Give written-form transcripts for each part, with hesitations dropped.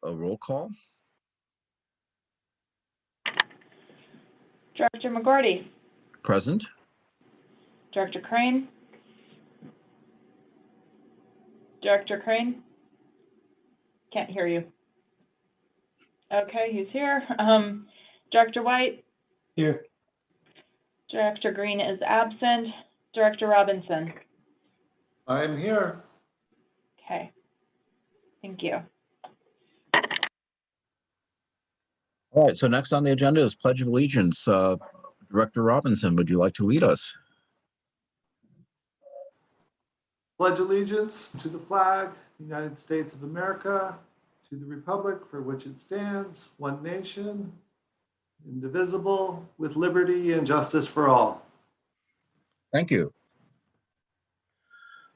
a roll call. Director McGorty. Present. Director Crane. Director Crane. Can't hear you. Okay, he's here. Director White. Here. Director Green is absent. Director Robinson. I'm here. Okay, thank you. All right, so next on the agenda is Pledge of Allegiance. Director Robinson, would you like to lead us? Pledge allegiance to the flag, the United States of America, to the republic for which it stands, one nation, indivisible, with liberty and justice for all. Thank you.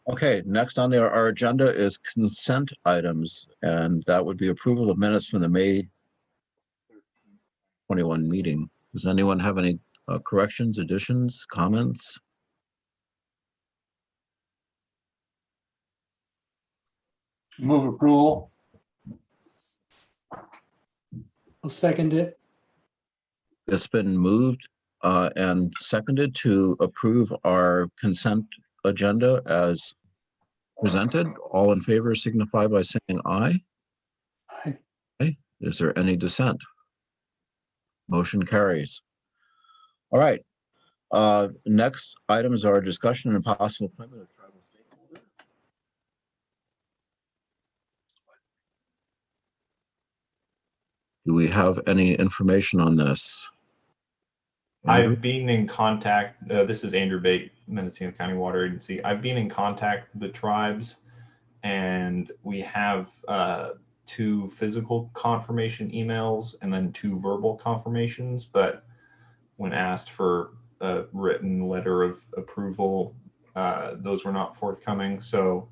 Okay, next on our agenda is consent items, and that would be approval of minutes from the May 21 meeting. Does anyone have any corrections, additions, comments? Move approval. I'll second it. It's been moved and seconded to approve our consent agenda as presented. All in favor signify by saying aye. Aye. Okay. Is there any dissent? Motion carries. All right. Next items are discussion and possible appointment of tribal stakeholder. Do we have any information on this? Andrew? I've been in contact, this is Andrew Bate, Mendocino County Water Agency. I've been in contact with the tribes, and we have 2 physical confirmation emails and then 2 verbal confirmations, but when asked for a written letter of approval, those were not forthcoming. So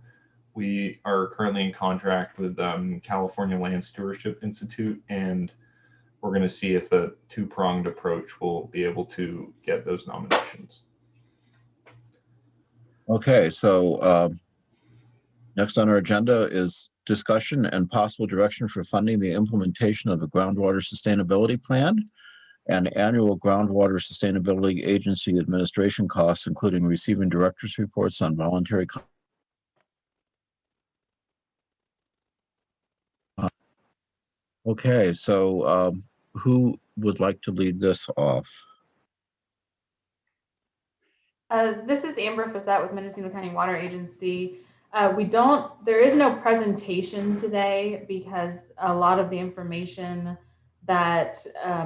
we are currently in contract with California Land Stewardship Institute, and we're going to see if a 2-pronged approach will be able to get those nominations. Okay, so next on our agenda is discussion and possible direction for funding the implementation of the Groundwater Sustainability Plan and annual Groundwater Sustainability Agency administration costs, including receiving directors' reports on voluntary. Okay, so who would like to lead this off? This is Amber Fassett with Mendocino County Water Agency. There is no presentation today because a lot of the information that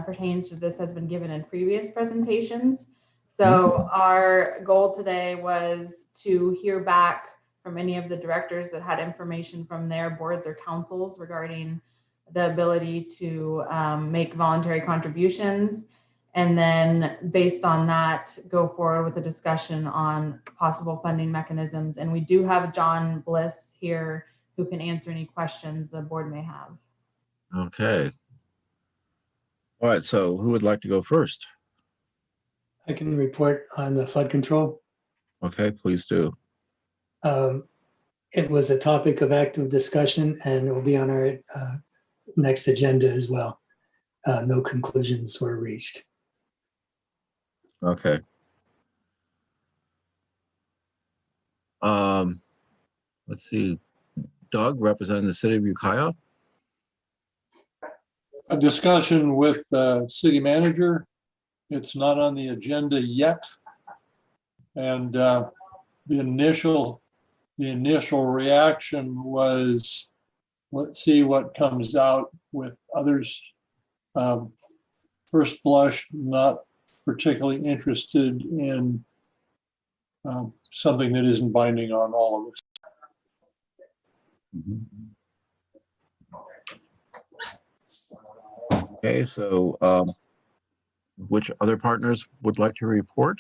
pertains to this has been given in previous presentations. So our goal today was to hear back from any of the directors that had information from their boards or councils regarding the ability to make voluntary contributions, and then based on that, go forward with a discussion on possible funding mechanisms. And we do have John Bliss here who can answer any questions the board may have. Okay. All right, so who would like to go first? I can report on the flood control. Okay, please do. It was a topic of active discussion and it will be on our next agenda as well. No conclusions were reached. Okay. Let's see. Doug, representing the city of Ukiah. A discussion with city manager. It's not on the agenda yet. And the initial reaction was, let's see what comes out with others. First blush, not particularly interested in something that isn't binding on all of us. Okay, so which other partners would like to report?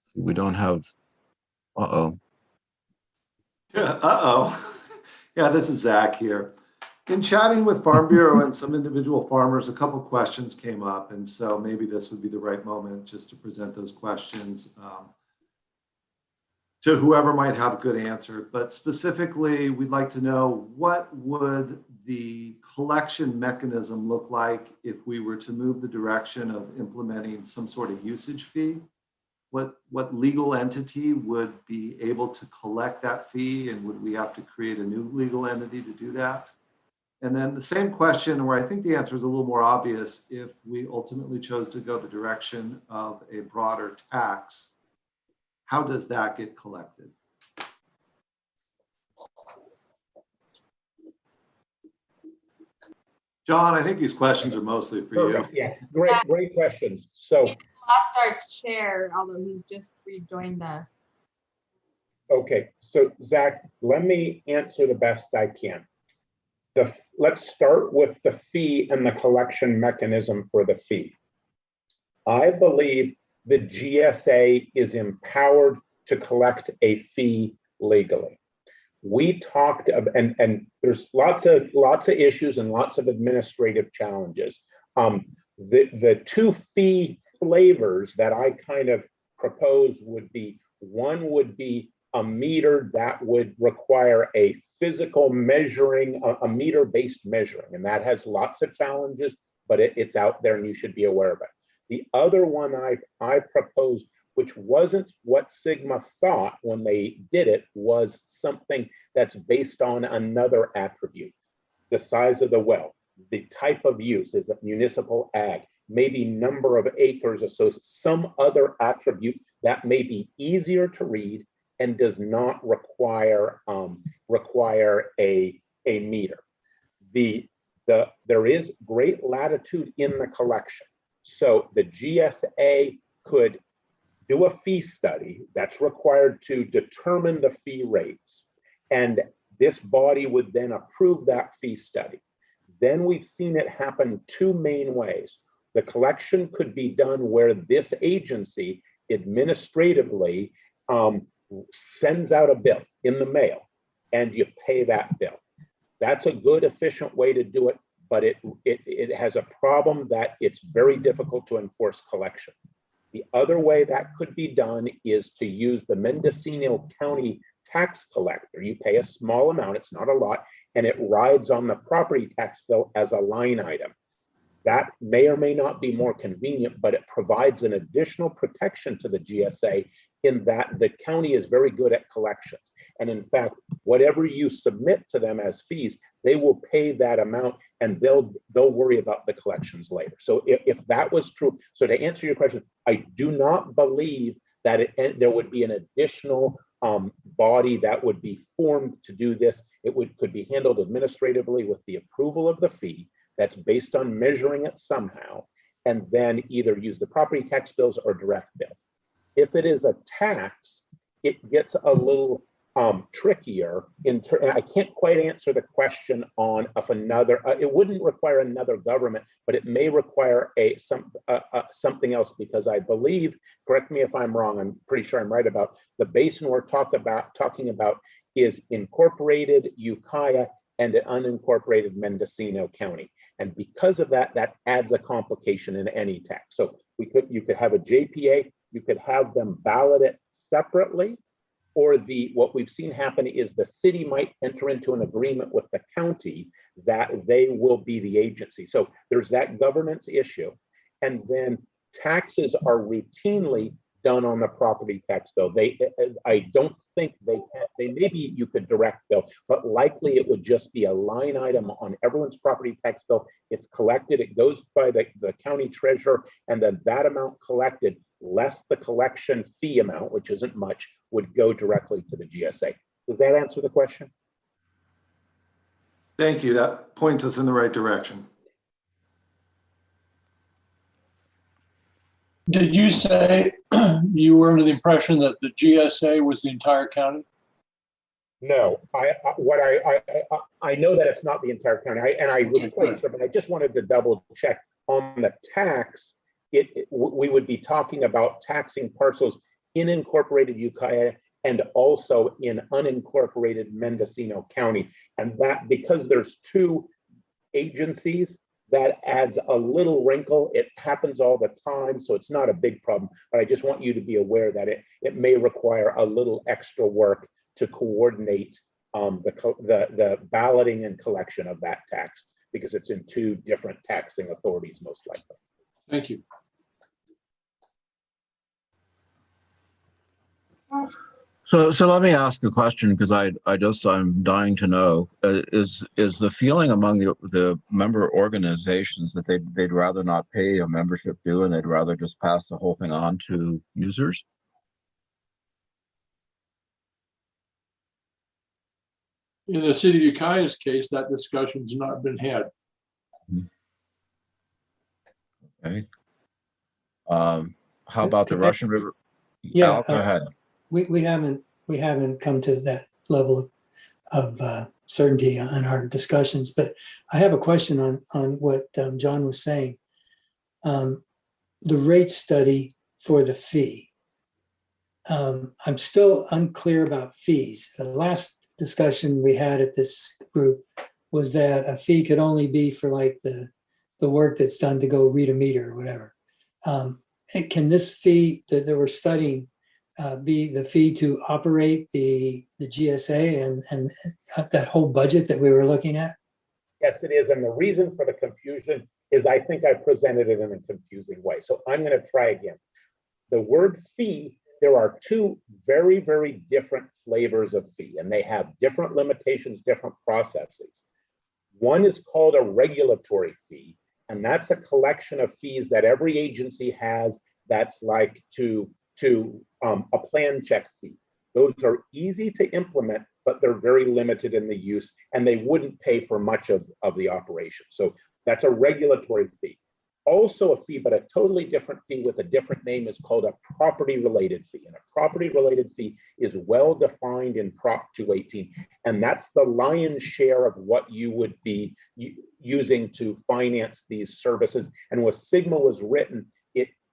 See, we don't have, Yeah, yeah, this is Zach here. In chatting with Farm Bureau and some individual farmers, a couple questions came up, and so maybe this would be the right moment just to present those questions. to whoever might have a good answer. But specifically, we'd like to know, what would the collection mechanism look like if we were to move the direction of implementing some sort of usage fee? What legal entity would be able to collect that fee, and would we have to create a new legal entity to do that? And then the same question, where I think the answer is a little more obvious, if we ultimately chose to go the direction of a broader tax, how does that get collected? John, I think these questions are mostly for you. Perfect. Yeah, great questions. So, Lost our chair, although he's just rejoined us. okay, so Zach, let me answer the best I can. Let's start with the fee and the collection mechanism for the fee. I believe the GSA is empowered to collect a fee legally. We talked about, and there's lots of issues and lots of administrative challenges. The two fee flavors that I kind of propose would be, one would be a meter that would require a physical measuring, a meter-based measuring, and that has lots of challenges, but it's out there and you should be aware of it. The other one I proposed, which wasn't what Sigma thought when they did it, was something that's based on another attribute: the size of the well, the type of use, is it municipal ag, maybe number of acres, so some other attribute that may be easier to read and does not require a meter. There is great latitude in the collection. So the GSA could do a fee study that's required to determine the fee rates, and this body would then approve that fee study. Then we've seen it happen two main ways. The collection could be done where this agency administratively sends out a bill in the mail and you pay that bill. That's a good, efficient way to do it, but it has a problem that it's very difficult to enforce collection. The other way that could be done is to use the Mendocino County tax collector. You pay a small amount, it's not a lot, and it rides on the property tax bill as a line item. That may or may not be more convenient, but it provides an additional protection to the GSA in that the county is very good at collections. And in fact, whatever you submit to them as fees, they will pay that amount and they'll worry about the collections later. So if that was true, so to answer your question, I do not believe that there would be an additional body that would be formed to do this. It could be handled administratively with the approval of the fee that's based on measuring it somehow, and then either use the property tax bills or direct bill. If it is a tax, it gets a little trickier. And I can't quite answer the question on if another, it wouldn't require another government, but it may require something else, because I believe, correct me if I'm wrong, I'm pretty sure I'm right about, the basin we're talking about is incorporated Ukiah and an unincorporated Mendocino County. And because of that, that adds a complication in any tax. So you could have a JPA, you could have them ballot it separately, or what we've seen happen is the city might enter into an agreement with the county that they will be the agency. So there's that governance issue. And then taxes are routinely done on the property tax bill. I don't think maybe you could direct bill, but likely it would just be a line item on everyone's property tax bill. It's collected, it goes by the county treasurer, and then that amount collected, less the collection fee amount, which isn't much, would go directly to the GSA. Does that answer the question? Thank you. That points us in the right direction. Did you say you were under the impression that the GSA was the entire county? No, I know that it's not the entire county, and I was quite sure, but I just wanted to double check on the tax. We would be talking about taxing parcels in incorporated Ukiah and also in unincorporated Mendocino County, and that because there's two agencies, that adds a little wrinkle. It happens all the time, so it's not a big problem, but I just want you to be aware that it may require a little extra work to coordinate the balloting and collection of that tax, because it's in two different taxing authorities, most likely. Thank you. So let me ask a question, because I'm dying to know, is the feeling among the member organizations that they'd rather not pay a membership due and they'd rather just pass the whole thing on to users? In the city of Ukiah's case, that discussion's not been had. Okay. How about the Russian River? Yeah, Al, go ahead. We haven't come to that level of certainty on our discussions, but I have a question on what John was saying. The rate study for the fee. I'm still unclear about fees. The last discussion we had at this group was that a fee could only be for like the work that's done to go read a meter or whatever. And can this fee that we're studying be the fee to operate the GSA and that whole budget that we were looking at? Yes, it is. And the reason for the confusion is I think I presented it in a confusing way. So I'm going to try again. The word fee, there are two very, very different flavors of fee, and they have different limitations, different processes. One is called a regulatory fee, and that's a collection of fees that every agency has that's like to a plan check fee. Those are easy to implement, but they're very limited in the use, and they wouldn't pay for much of the operation. So that's a regulatory fee. Also a fee, but a totally different fee with a different name, is called a property-related fee. And a property-related fee is well defined in Prop 218, and that's the lion's share of what you would be using to finance these services. And when Sigma was written,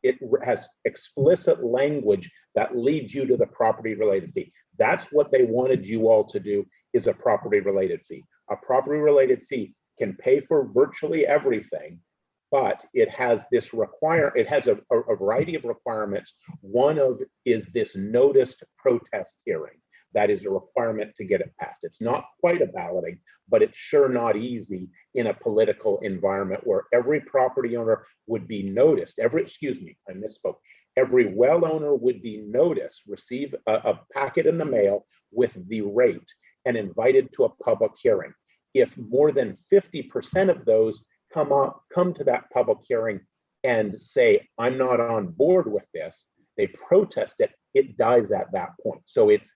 it has explicit language that leads you to the property-related fee. That's what they wanted you all to do, is a property-related fee. A property-related fee can pay for virtually everything, but it has this it has a variety of requirements. One of is this noticed protest hearing. That is a requirement to get it passed. It's not quite a balloting, but it's sure not easy in a political environment where every property owner would be noticed. I misspoke. Every well owner would be noticed, receive a packet in the mail with the rate, and invited to a public hearing. If more than 50% of those come to that public hearing and say, I'm not on board with this, they protest it, it dies at that point. So it's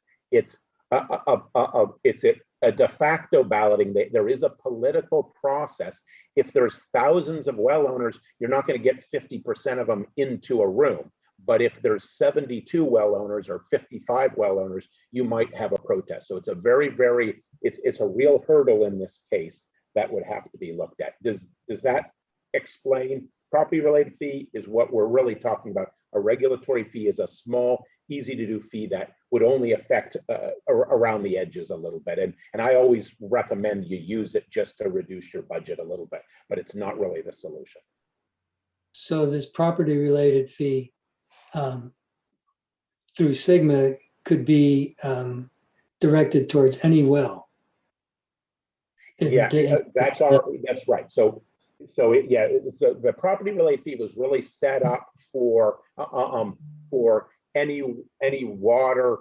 a de facto balloting. There is a political process. If there's thousands of well owners, you're not going to get 50% of them into a room. But if there's 72 well owners or 55 well owners, you might have a protest. So it's a it's a real hurdle in this case that would have to be looked at. Does that explain? Property-related fee is what we're really talking about. A regulatory fee is a small, easy-to-do fee that would only affect around the edges a little bit. And I always recommend you use it just to reduce your budget a little bit, but it's not really the solution. So this property-related fee through Sigma could be directed towards any well. Yeah, that's right. So the property-related fee was really set up for any water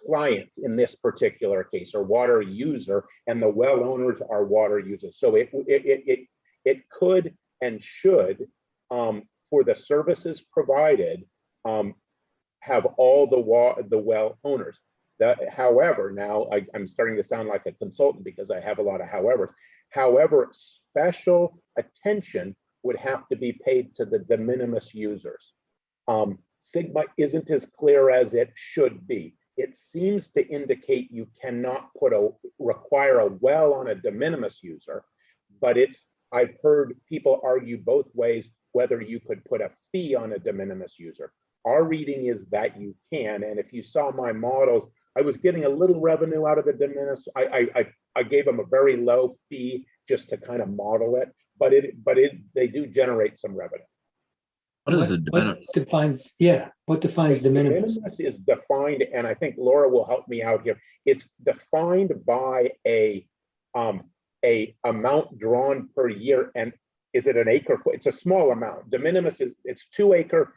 clients in this particular case, or water user, and the well owners are water users. So it could and should, for the services provided, have all the well owners. However, now I'm starting to sound like a consultant because I have a lot of howevers. However, special attention would have to be paid to the de minimis users. Sigma isn't as clear as it should be. It seems to indicate you cannot require a well on a de minimis user, but I've heard people argue both ways whether you could put a fee on a de minimis user. Our reading is that you can, and if you saw my models, I was getting a little revenue out of the de minimis. I gave them a very low fee just to kind of model it, they do generate some revenue. What is it? What defines, what defines de minimis? De minimis is defined, and I think Laura will help me out here. It's defined by a amount drawn per year, and is it an acre foot? It's a small amount. De minimis is, it's 2 acre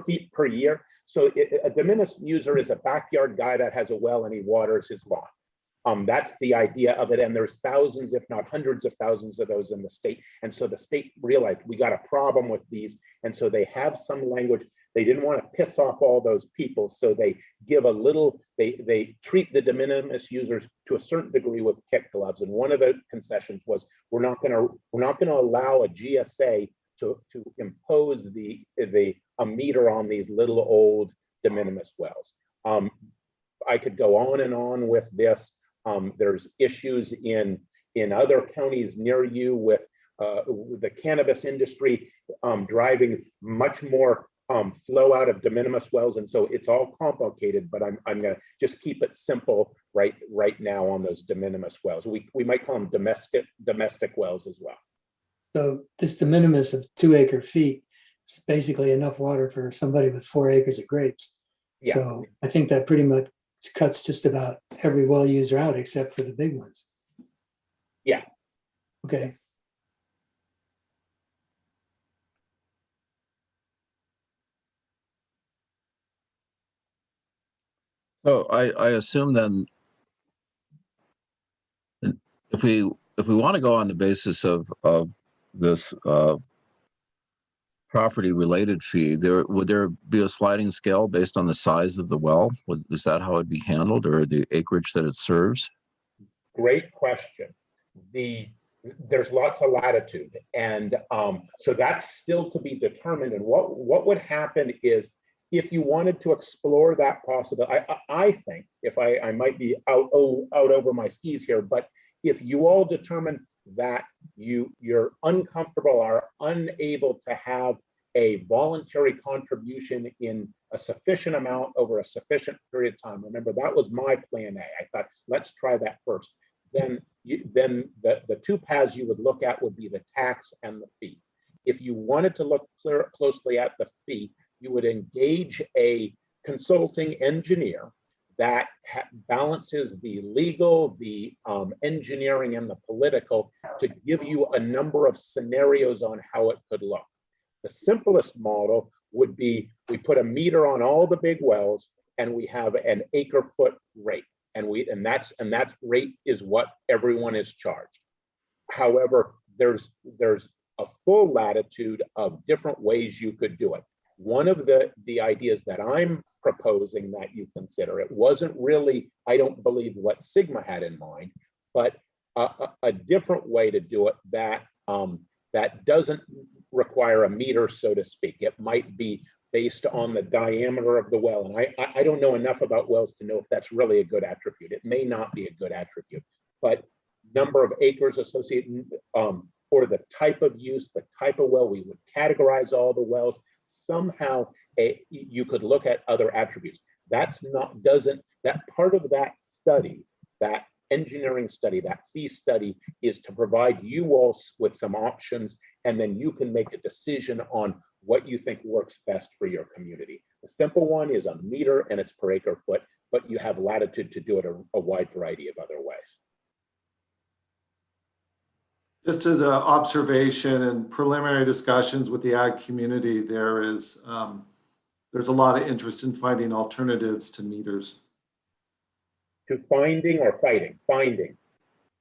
feet per year. So a de minimis user is a backyard guy that has a well and he waters his lawn. That's the idea of it. And there's thousands, if not hundreds of thousands of those in the state. And so the state realized we got a problem with these. And so they have some language. They didn't want to piss off all those people. So they give a little, they treat the de minimis users to a certain degree with kit gloves. And one of the concessions was, we're not going to allow a GSA to impose a meter on these little old de minimis wells. I could go on and on with this. There's issues in other counties near you with the cannabis industry driving much more flow out of de minimis wells, and so it's all complicated. But I'm going to just keep it simple right now on those de minimis wells. We might call them domestic wells as well. So this de minimis of 2 acre feet is basically enough water for somebody with 4 acres of grapes. Yeah. So I think that pretty much cuts just about every well user out except for the big ones. Yeah. Okay. So I assume then, if we want to go on the basis of this property related fee, would there be a sliding scale based on the size of the well? Is that how it'd be handled, or the acreage that it serves? Great question. There's lots of latitude, and so that's still to be determined. And what would happen is, if you wanted to explore that possibility, I think, if I might be out over my skis here, but if you all determine that you're uncomfortable or unable to have a voluntary contribution in a sufficient amount over a sufficient period of time, remember that was my plan A. I thought, let's try that first. Then the 2 paths you would look at would be the tax and the fee. If you wanted to look closely at the fee, you would engage a consulting engineer that balances the legal, the engineering, and the political to give you a number of scenarios on how it could look. The simplest model would be, we put a meter on all the big wells and we have an acre foot rate, and that rate is what everyone is charged. However, there's a full latitude of different ways you could do it. One of the ideas that I'm proposing that you consider, it wasn't really, I don't believe, what Sigma had in mind, but a different way to do it that doesn't require a meter, so to speak. It might be based on the diameter of the well. And I don't know enough about wells to know if that's really a good attribute. It may not be a good attribute, but number of acres associated, or the type of use, the type of well, we would categorize all the wells. Somehow you could look at other attributes. That part of that study, that engineering study, that fee study, is to provide you all with some options, and then you can make a decision on what you think works best for your community. The simple one is a meter and it's per acre foot, but you have latitude to do it a wide variety of other ways. Just as an observation and preliminary discussions with the ag community, there's a lot of interest in finding alternatives to meters. To finding or fighting? Finding.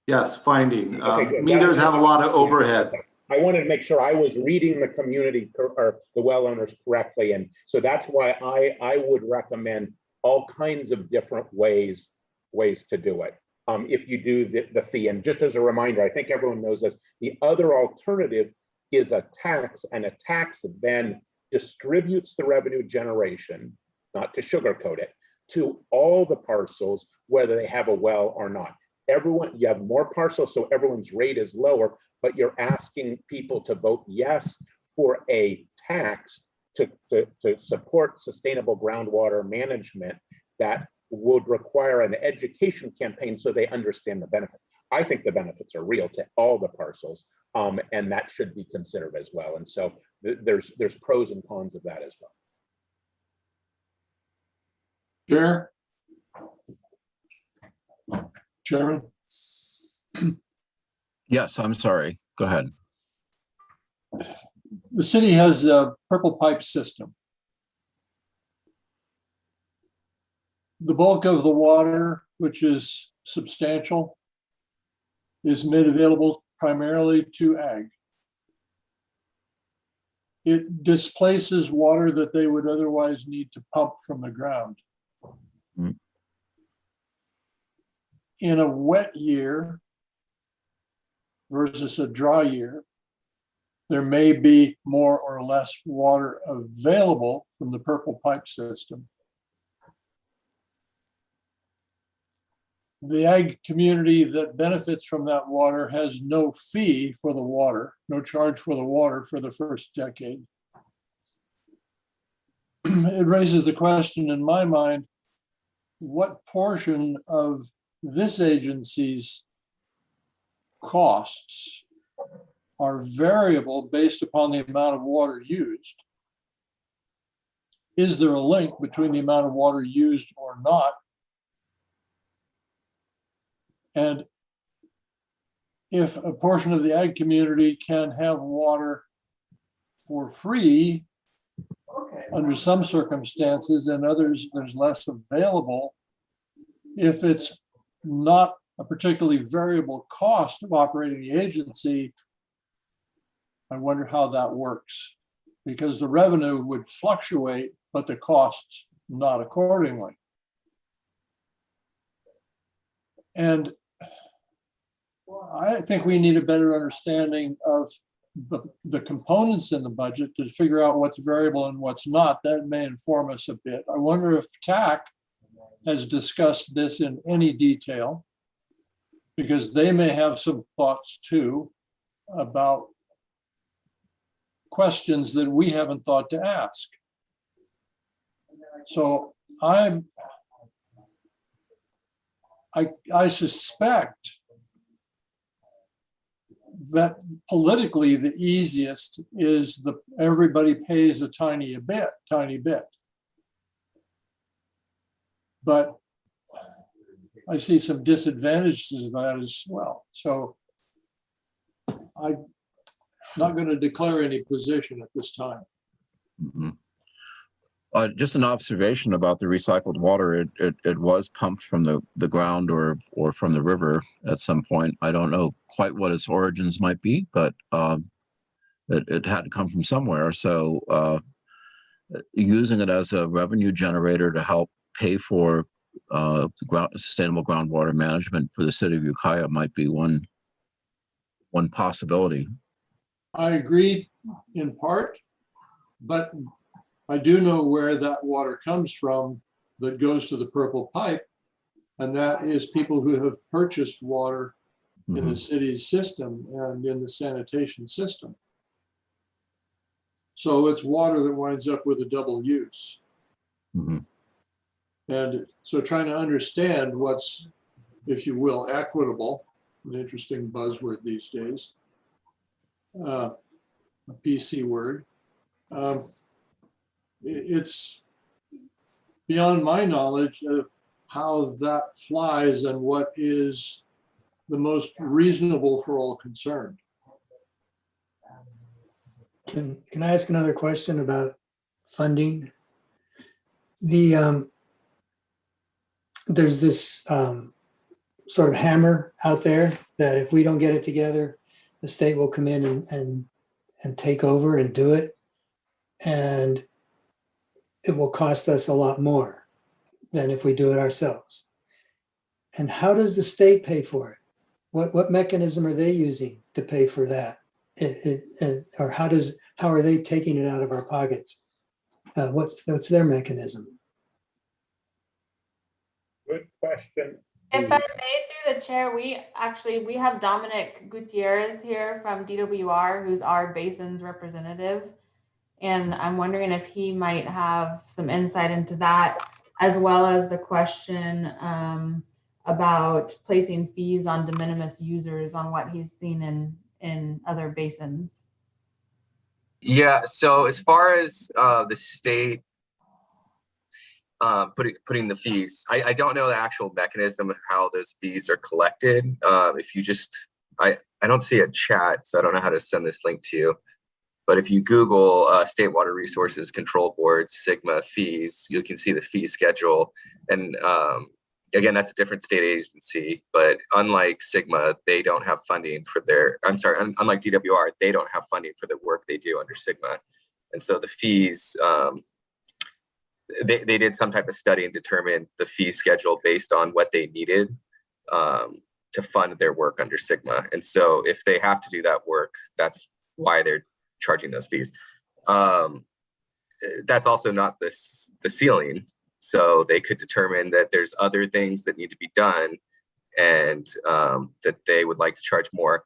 Yes, finding. Okay, meters have a lot of overhead. I wanted to make sure I was reading the community or the well owners correctly. And so that's why I would recommend all kinds of different ways to do it. If you do the fee. And just as a reminder, I think everyone knows this, the other alternative is a tax, and a tax then distributes the revenue generation, not to sugarcoat it, to all the parcels, whether they have a well or not. You have more parcels, so everyone's rate is lower, but you're asking people to vote yes for a tax to support sustainable groundwater management that would require an education campaign so they understand the benefit. I think the benefits are real to all the parcels, and that should be considered as well. And so there's pros and cons of that as well. Chair? Chairman? Yes, I'm sorry. Go ahead. The city has a purple pipe system. The bulk of the water, which is substantial, is made available primarily to ag. It displaces water that they would otherwise need to pump from the ground. Mm. In a wet year versus a dry year, there may be more or less water available from the purple pipe system. The ag community that benefits from that water has no fee for the water, no charge for the water for the first decade. It raises the question in my mind, what portion of this agency's costs are variable based upon the amount of water used? Is there a link between the amount of water used or not? And if a portion of the ag community can have water for free under some circumstances and others there's less available, if it's not a particularly variable cost of operating the agency, I wonder how that works, because the revenue would fluctuate, but the costs not accordingly. And I think we need a better understanding of the components in the budget to figure out what's variable and what's not. That may inform us a bit. I wonder if TAC has discussed this in any detail, because they may have some thoughts too about questions that we haven't thought to ask. So I suspect that politically the easiest is everybody pays a tiny bit. But I see some disadvantages of that as well. So I'm not going to declare any position at this time. Mm-hmm. Just an observation about the recycled water. It was pumped from the ground or from the river at some point. I don't know quite what its origins might be, but it had to come from somewhere. So using it as a revenue generator to help pay for sustainable groundwater management for the city of Ukiah might be one possibility. I agree in part, but I do know where that water comes from that goes to the purple pipe, and that is people who have purchased water in the city's system and in the sanitation system. So it's water that winds up with a double use. Mm-hmm. And so trying to understand what's, if you will, equitable, an interesting buzzword these days, a PC word. It's beyond my knowledge of how that flies and what is the most reasonable for all concerned. Can I ask another question about funding? There's this sort of hammer out there that if we don't get it together, the state will come in and take over and do it. And it will cost us a lot more than if we do it ourselves. And how does the state pay for it? What mechanism are they using to pay for that? Or how are they taking it out of our pockets? What's their mechanism? Good question. If I may, through the chair, we have Dominic Gutierrez here from DWR, who's our Basin's representative. And I'm wondering if he might have some insight into that, as well as the question about placing fees on de minimis users on what he's seen in other basins. Yeah, so as far as the state putting the fees, I don't know the actual mechanism of how those fees are collected. If you just, I don't see a chat, so I don't know how to send this link to you. But if you Google State Water Resources Control Board, SGMA fees, you can see the fee schedule. And again, that's a different state agency, but unlike SGMA, they don't have funding for their, I'm sorry, unlike DWR, they don't have funding for the work they do under SGMA. And so the fees, they did some type of study and determined the fee schedule based on what they needed to fund their work under SGMA. And so if they have to do that work, that's why they're charging those fees. That's also not the ceiling. So they could determine that there's other things that need to be done and that they would like to charge more.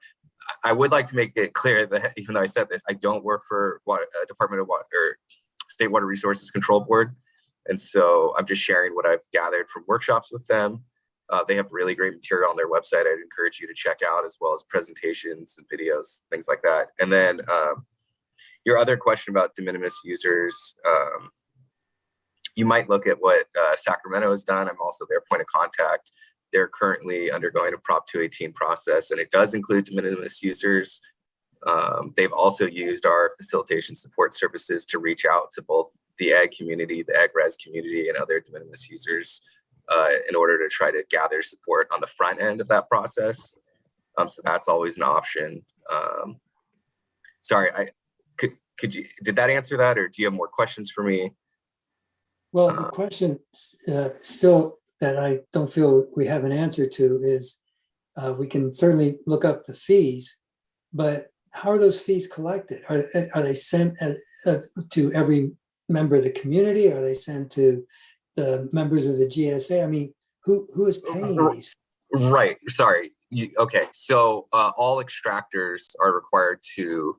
I would like to make it clear that even though I said this, I don't work for Department of Water or State Water Resources Control Board. And so I'm just sharing what I've gathered from workshops with them. They have really great material on their website. I'd encourage you to check out, as well as presentations and videos, things like that. And then your other question about de minimis users, you might look at what Sacramento has done. I'm also their point of contact. They're currently undergoing a Prop 218 process, and it does include de minimis users. They've also used our facilitation support services to reach out to both the ag community, the ag res community, and other de minimis users in order to try to gather support on the front end of that process. So that's always an option. Sorry, did that answer that, or do you have more questions for me? Well, the question still that I don't feel we have an answer to is we can certainly look up the fees, but how are those fees collected? Are they sent to every member of the community? Are they sent to the members of the GSA? I mean, who is paying these? Right. Sorry. Okay. So all extractors are required to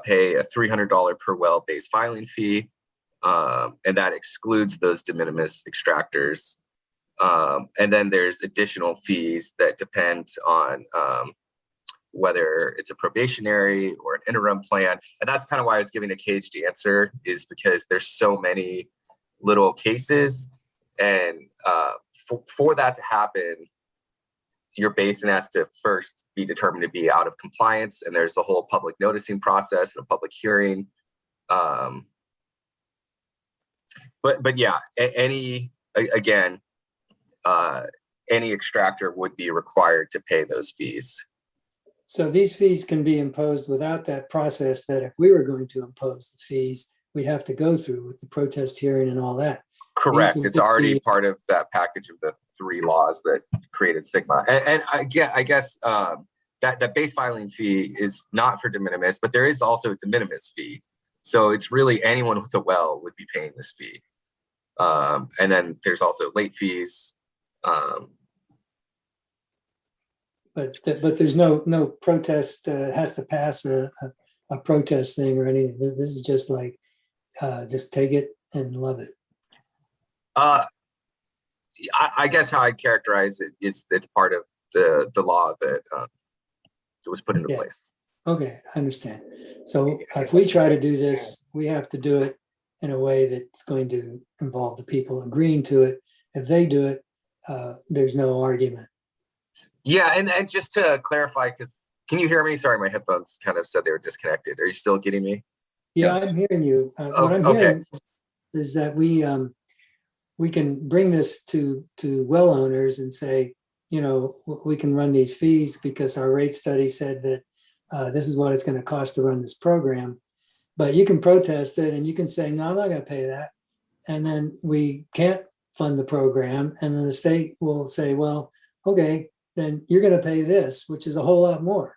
pay a $300 per well base filing fee, and that excludes those de minimis extractors. And then there's additional fees that depend on whether it's a probationary or an interim plan. And that's kind of why I was giving a caged answer, is because there's so many little cases. And for that to happen, your basin has to first be determined to be out of compliance. And there's the whole public noticing process and a public hearing. But yeah, any extractor would be required to pay those fees. So these fees can be imposed without that process that if we were going to impose the fees, we'd have to go through with the protest hearing and all that. Correct. It's already part of that package of the 3 laws that created SGMA. And I guess that base filing fee is not for de minimis, but there is also a de minimis fee. So it's really anyone with a well would be paying this fee. And then there's also late fees. But there's no protest has to pass a protest thing or anything. This is just like just take it and love it. I guess how I characterize it is it's part of the law that was put into place. Okay, I understand. So if we try to do this, we have to do it in a way that's going to involve the people agreeing to it. If they do it, there's no argument. Yeah, and just to clarify, because can you hear me? Sorry, my headphones kind of said they were disconnected. Are you still getting me? Yeah, Yes. I'm hearing you. What I'm hearing is that we can bring this to well owners and say, you know, we can run these fees because our rate study said that this is what it's going to cost to run this program. But you can protest it and you can say, no, I'm not going to pay that. And then we can't fund the program. And then the state will say, well, okay, then you're going to pay this, which is a whole lot more.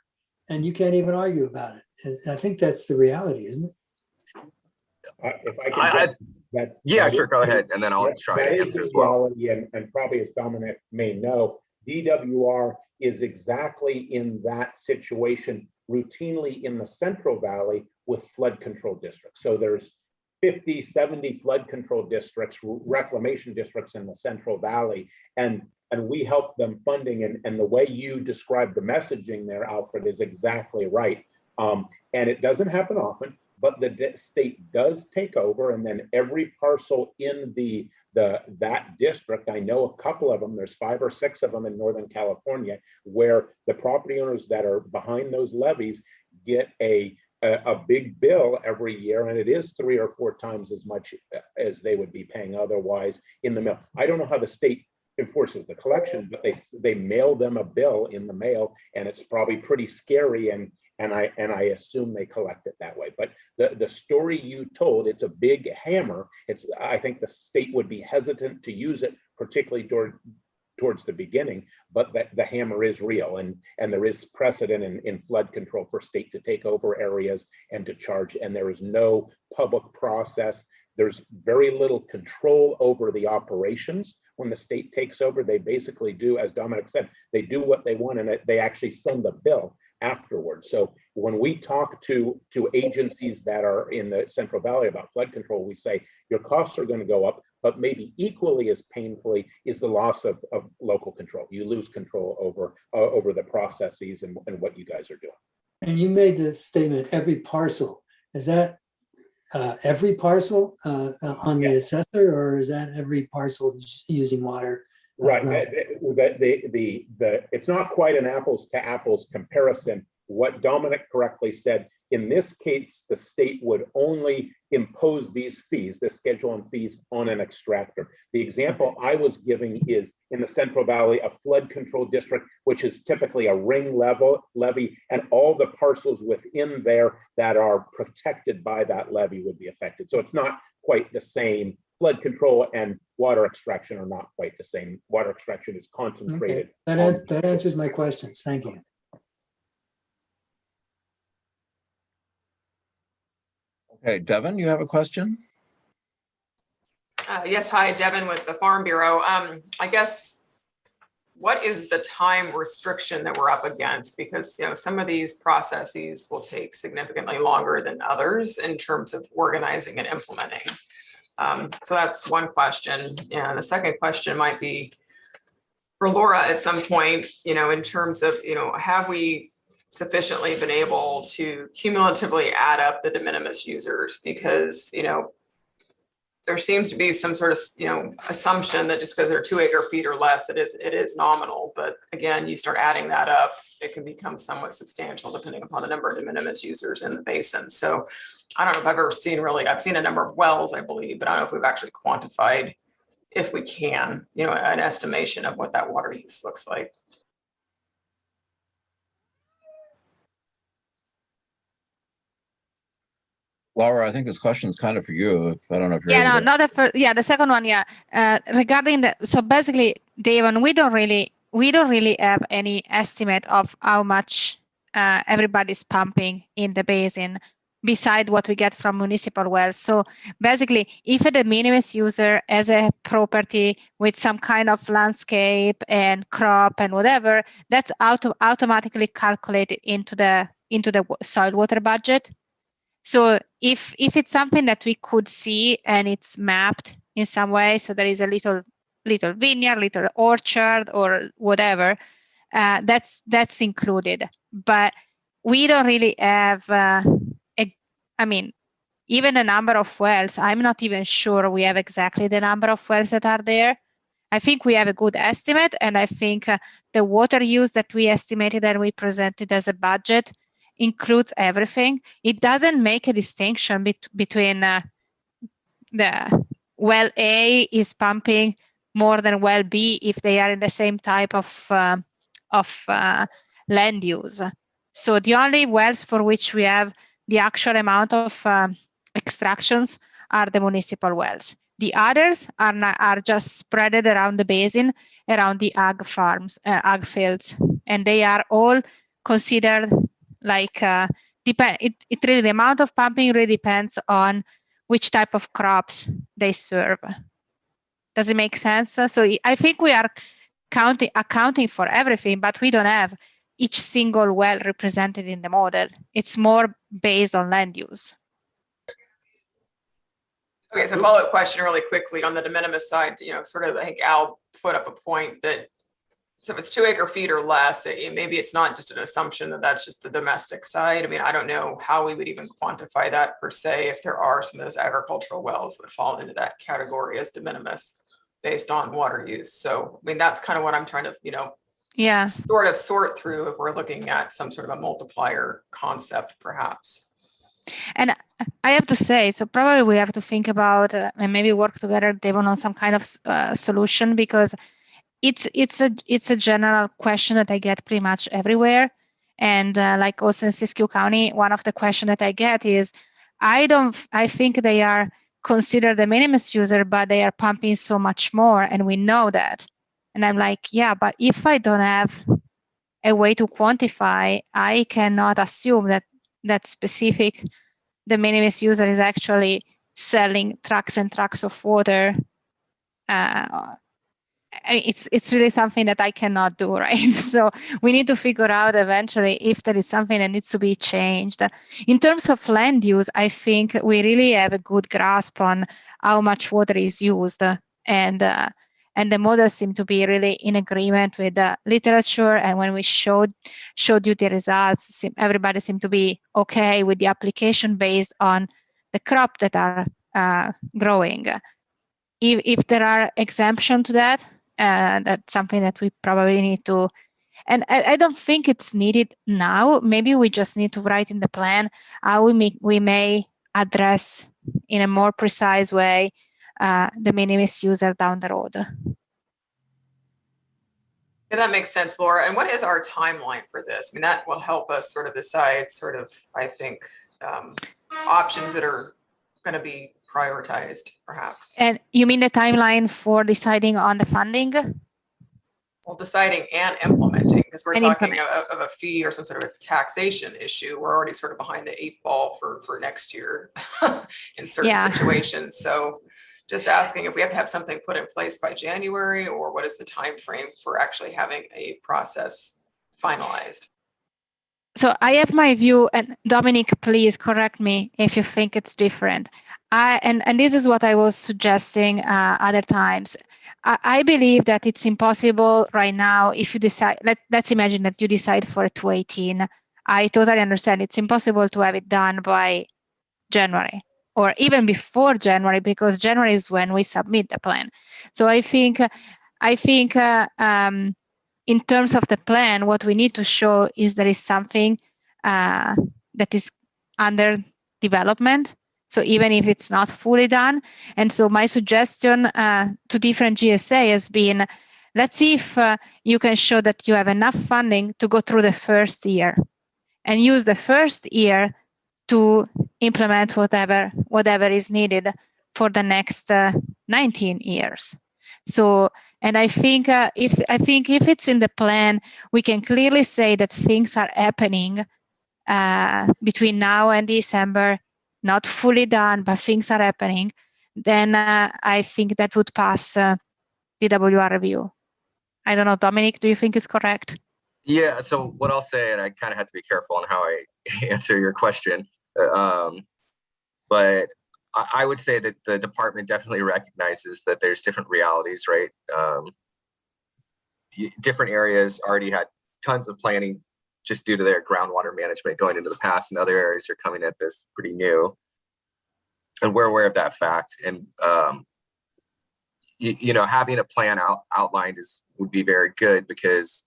And you can't even argue about it. I think that's the reality, isn't it? If I can yeah, sure, go ahead. And then I'll try to answer as well. And probably as Dominic may know, DWR is exactly in that situation routinely in the Central Valley with flood control districts. So there's 50, 70 flood control districts, reclamation districts in the Central Valley. And and we help them funding. And the way you describe the messaging there, Alfred, is exactly right. And it doesn't happen often, but the state does take over, and then every parcel in that district, I know a couple of them, there's 5 or 6 of them in Northern California, where the property owners that are behind those levees get a big bill every year, and it is 3 or 4 times as much as they would be paying otherwise in the mail. I don't know how the state enforces the collection, but they mail them a bill in the mail, and it's probably pretty scary, and I assume they collect it that way. But the story you told, it's a big hammer. I think the state would be hesitant to use it, particularly towards the beginning, but the hammer is real, and there is precedent in flood control for state to take over areas and to charge, and there is no public process. There's very little control over the operations when the state takes over. They basically do, as Dominic said, they do what they want, and they actually send the bill afterwards. So when we talk to agencies that are in the Central Valley about flood control, we say your costs are going to go up, but maybe equally as painfully is the loss of local control. You lose control over the processes and what you guys are doing. And you made the statement, every parcel. Is that every parcel on the assessor, or is that every parcel using water? Right. It's not quite an apples to apples comparison. What Dominic correctly said, in this case, the state would only impose these fees, the schedule and fees, on an extractor. The example I was giving is in the Central Valley, a flood control district, which is typically a ring levy, and all the parcels within there that are protected by that levy would be affected. So it's not quite the same. Flood control and water extraction are not quite the same. Water extraction is concentrated. Okay. That answers my questions. Thank you. Okay, Devin, you have a question? Yes, hi, Devin with the Farm Bureau. I guess, what is the time restriction that we're up against? Because some of these processes will take significantly longer than others in terms of organizing and implementing. So that's one question. And the second question might be for Laura at some point, in terms of, have we sufficiently been able to cumulatively add up the de minimis users? Because, there seems to be some sort of, assumption that just because they're 2 acre feet or less, it is nominal. But again, you start adding that up, it can become somewhat substantial depending upon the number of de minimis users in the basin. So I don't know if I've ever seen I've seen a number of wells, I believe, but I don't know if we've actually quantified, if we can, an estimation of what that water use looks like. Laura, I think this question is kind of for you. I don't know if you're Yeah, no, not the first. Yeah, the second one. Yeah, regarding so basically, David, we don't really have any estimate of how much everybody's pumping in the basin, beside what we get from municipal wells. So basically, if a de minimis user has a property with some kind of landscape and crop and whatever, that's automatically calculated into the soil water budget. So if it's something that we could see and it's mapped in some way, so there is a little vineyard, little orchard or whatever, that's included. But we don't really have even the number of wells, I'm not even sure we have exactly the number of wells that are there. I think we have a good estimate, and I think the water use that we estimated and we presented as a budget includes everything. It doesn't make a distinction between the well A is pumping more than well B if they are in the same type of land use. So the only wells for which we have the actual amount of extractions are the municipal wells. The others are just spread around the basin, around the ag farms, ag fields, and they are all considered like the amount of pumping really depends on which type of crops they serve. Does it make sense? So I think we are accounting for everything, but we don't have each single well represented in the model. It's more based on land use. Okay, so follow-up question really quickly on the de minimis side, I think Al put up a point that So if it's 2 acre feet or less, maybe it's not just an assumption that that's just the domestic side. I mean, I don't know how we would even quantify that per se, if there are some of those agricultural wells that fall into that category as de minimis based on water use. So, I mean, that's kind of what I'm trying to, Yeah. sort through if we're looking at some sort of a multiplier concept, perhaps. And I have to say, so probably we have to think about and maybe work together, Devon, on some kind of solution, because it's a general question that I get pretty much everywhere. And like also in Siskiyou County, one of the questions that I get is, I think they are considered the minimus user, but they are pumping so much more, and we know that. And I'm like, yeah, but if I don't have a way to quantify, I cannot assume that that specific the minimus user is actually selling trucks and trucks of water. It's really something that I cannot do, right? So we need to figure out eventually if there is something that needs to be changed. In terms of land use, I think we really have a good grasp on how much water is used, and the models seem to be really in agreement with the literature. And when we showed you the results, everybody seemed to be okay with the application based on the crop that are growing. If there are exemptions to that, that's something that we probably need to, and I don't think it's needed now. Maybe we just need to write in the plan how we may address in a more precise way the minimus user down the road. Yeah, that makes sense, Laura. And what is our timeline for this? I mean, that will help us sort of decide I think, options that are going to be prioritized, perhaps. And you mean the timeline for deciding on the funding? Well, deciding and implementing, because we're And talking of a fee or some sort of a taxation issue. We're already sort of behind the 8 ball for next year in certain situations. So just asking if we have to have something put in place by January, or what is the time frame for actually having a process finalized? So I have my view, and Dominic, please correct me if you think it's different. And this is what I was suggesting other times. I believe that it's impossible right now if you decide, let's imagine that you decide for a 218. I totally understand it's impossible to have it done by January or even before January, because January is when we submit the plan. So I think in terms of the plan, what we need to show is there is something that is under development. So even if it's not fully done. And so my suggestion to different GSA has been, let's see if you can show that you have enough funding to go through the first year and use the first year to implement whatever is needed for the next 19 years. So, and I think if it's in the plan, we can clearly say that things are happening between now and December, not fully done, but things are happening. Then I think that would pass DWR review. I don't know, Dominic, do you think it's correct? Yeah. So what I'll say, and I kind of have to be careful on how I answer your question, but I would say that the department definitely recognizes that there's different realities, right? Different areas already had tons of planning just due to their groundwater management going into the past, and other areas are coming at this pretty new. And we're aware of that fact. And, having a plan outlined would be very good, because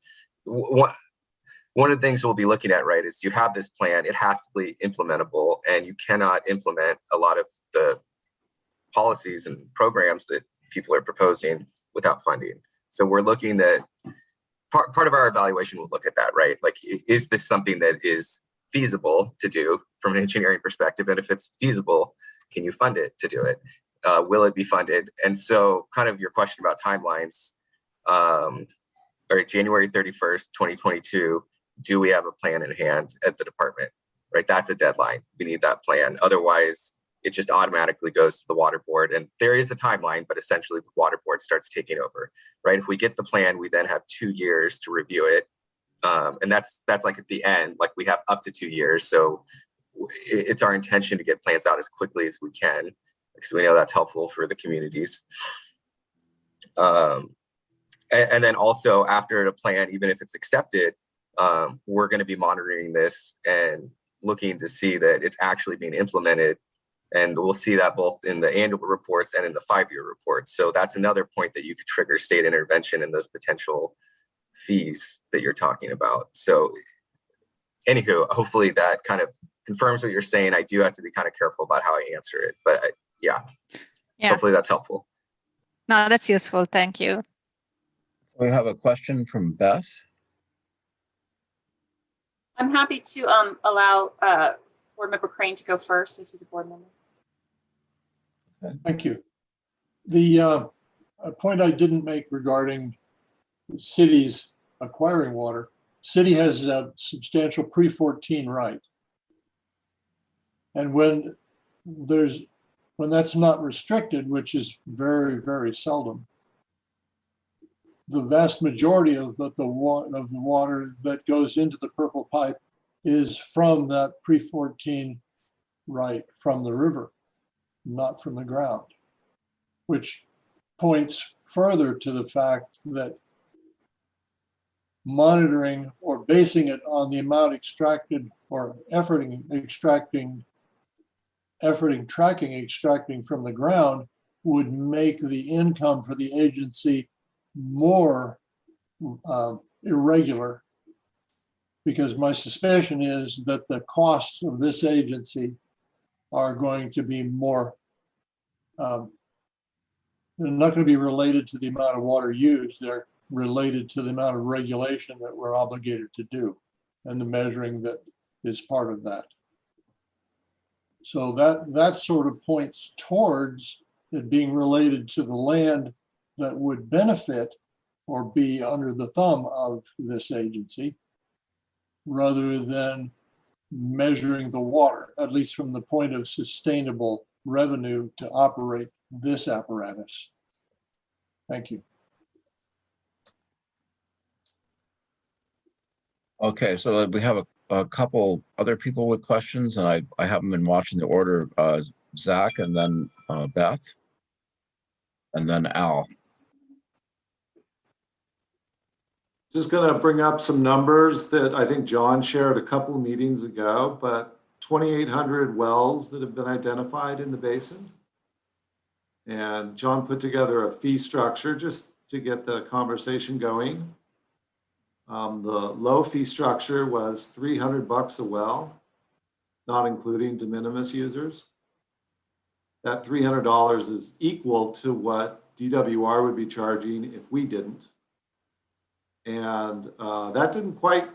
one of the things we'll be looking at, right, is you have this plan, it has to be implementable, and you cannot implement a lot of the policies and programs that people are proposing without funding. So we're looking at, part of our evaluation will look at that, right? Like, is this something that is feasible to do from an engineering perspective? And if it's feasible, can you fund it to do it? Will it be funded? And so kind of your question about timelines, January 31st, 2022, do we have a plan in hand at the department, right? That's a deadline. We need that plan. Otherwise, it just automatically goes to the water board. And there is a timeline, but essentially the water board starts taking over, right? If we get the plan, we then have 2 years to review it. And that's like at the end, like we have up to 2 years. So it's our intention to get plans out as quickly as we can, because we know that's helpful for the communities. And then also after the plan, even if it's accepted, we're going to be monitoring this and looking to see that it's actually being implemented. And we'll see that both in the annual reports and in the 5-year reports. So that's another point that you could trigger state intervention in those potential fees that you're talking about. So anywho, hopefully that kind of confirms what you're saying. I do have to be kind of careful about how I answer it, but yeah, hopefully that's helpful. No, that's useful. Thank you. We have a question from Beth. I'm happy to allow Board Member Crane to go first, as he's a board member. Thank you. The a point I didn't make regarding cities acquiring water, city has a substantial pre-14 right. And when that's not restricted, which is very, very seldom, the vast majority of the water that goes into the purple pipe is from that pre-14 right from the river, not from the ground, which points further to the fact that monitoring or basing it on the amount extracted or tracking extracting from the ground would make the income for the agency more irregular, because my suspicion is that the costs of this agency are going to be more, they're not going to be related to the amount of water used. They're related to the amount of regulation that we're obligated to do and the measuring that is part of that. So that sort of points towards it being related to the land that would benefit or be under the thumb of this agency, rather than measuring the water, at least from the point of sustainable revenue to operate this apparatus. Thank you. Okay, so we have a couple other people with questions, and I haven't been watching the order. Zach, and then Beth, and then Al. Just going to bring up some numbers that I think John shared a couple of meetings ago, but 2,800 wells that have been identified in the basin. And John put together a fee structure just to get the conversation going. The low fee structure was $300 a well, not including de minimis users. That $300 is equal to what DWR would be charging if we didn't. And that didn't quite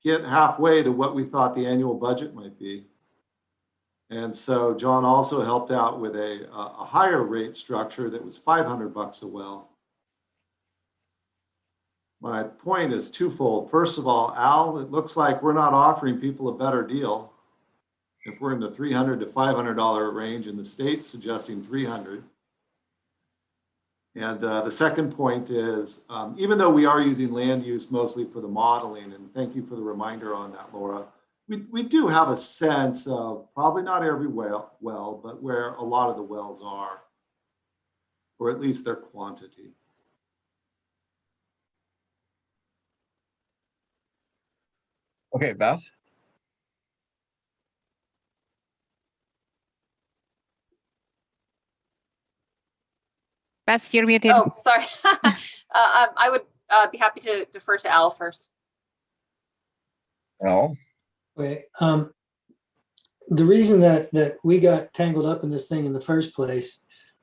get halfway to what we thought the annual budget might be. And so John also helped out with a higher rate structure that was $500 a well. My point is twofold. First of all, Al, it looks like we're not offering people a better deal. If we're in the $300 to $500 range and the state's suggesting $300. And the second point is, even though we are using land use mostly for the modeling, and thank you for the reminder on that, Laura, we do have a sense of probably not every well, but where a lot of the wells are, or at least their quantity. Okay, Beth. Beth, you're muted. Oh, sorry. I would be happy to defer to Al first. Al. Okay. The reason that we got tangled up in this thing in the first place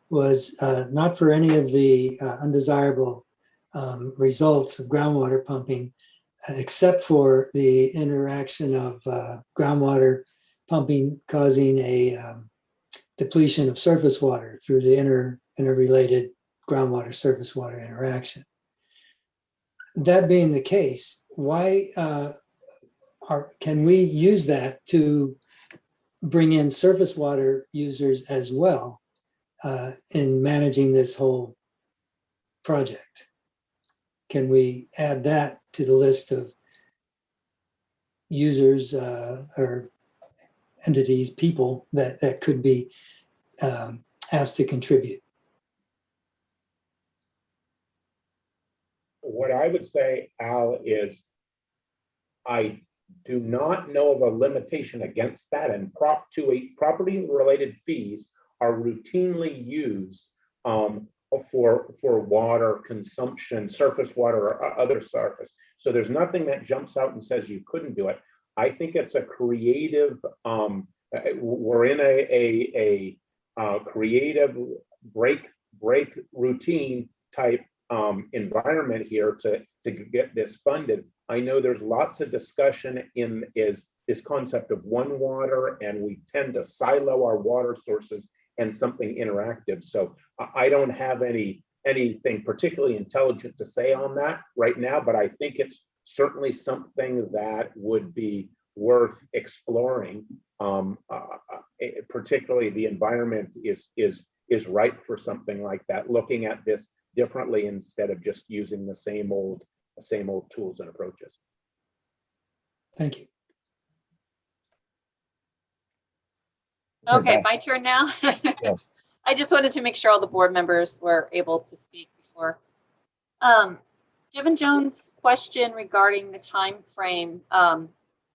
was not for any of the undesirable results of groundwater pumping, except for the interaction of groundwater pumping causing a depletion of surface water through the interrelated groundwater surface water interaction. That being the case, why can we use that to bring in surface water users as well in managing this whole project? Can we add that to the list of users or entities, people that could be asked to contribute? I would say, Al, is I do not know of a limitation against that, and Prop 28 property-related fees are routinely used for water consumption, surface water or other surface. So there's nothing that jumps out and says you couldn't do it. I think it's a creative. We're in a creative break routine type environment here to get this funded. I know there's lots of discussion in this concept of one water, and we tend to silo our water sources and something interactive. So I don't have anything particularly intelligent to say on that right now, but I think it's certainly something that would be worth exploring. Particularly the environment is ripe for something like that, looking at this differently instead of just using the same old tools and approaches. Thank you. Okay, my turn now. Yes. I just wanted to make sure all the board members were able to speak before. Devin Jones' question regarding the time frame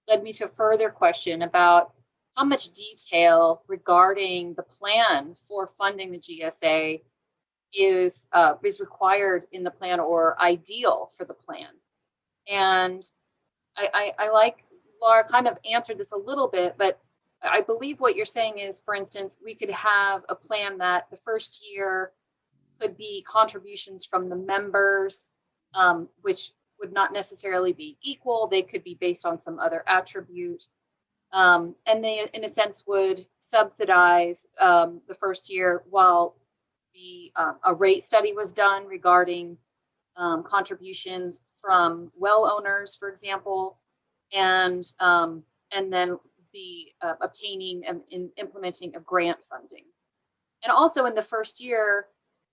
led me to a further question about how much detail regarding the plan for funding the GSA is required in the plan or ideal for the plan. And I like Laura kind of answered this a little bit, but I believe what you're saying is, for instance, we could have a plan that the first year could be contributions from the members, which would not necessarily be equal. They could be based on some other attribute. And they, in a sense, would subsidize the first year while a rate study was done regarding contributions from well owners, for example, and then the obtaining and implementing of grant funding. And also in the first year,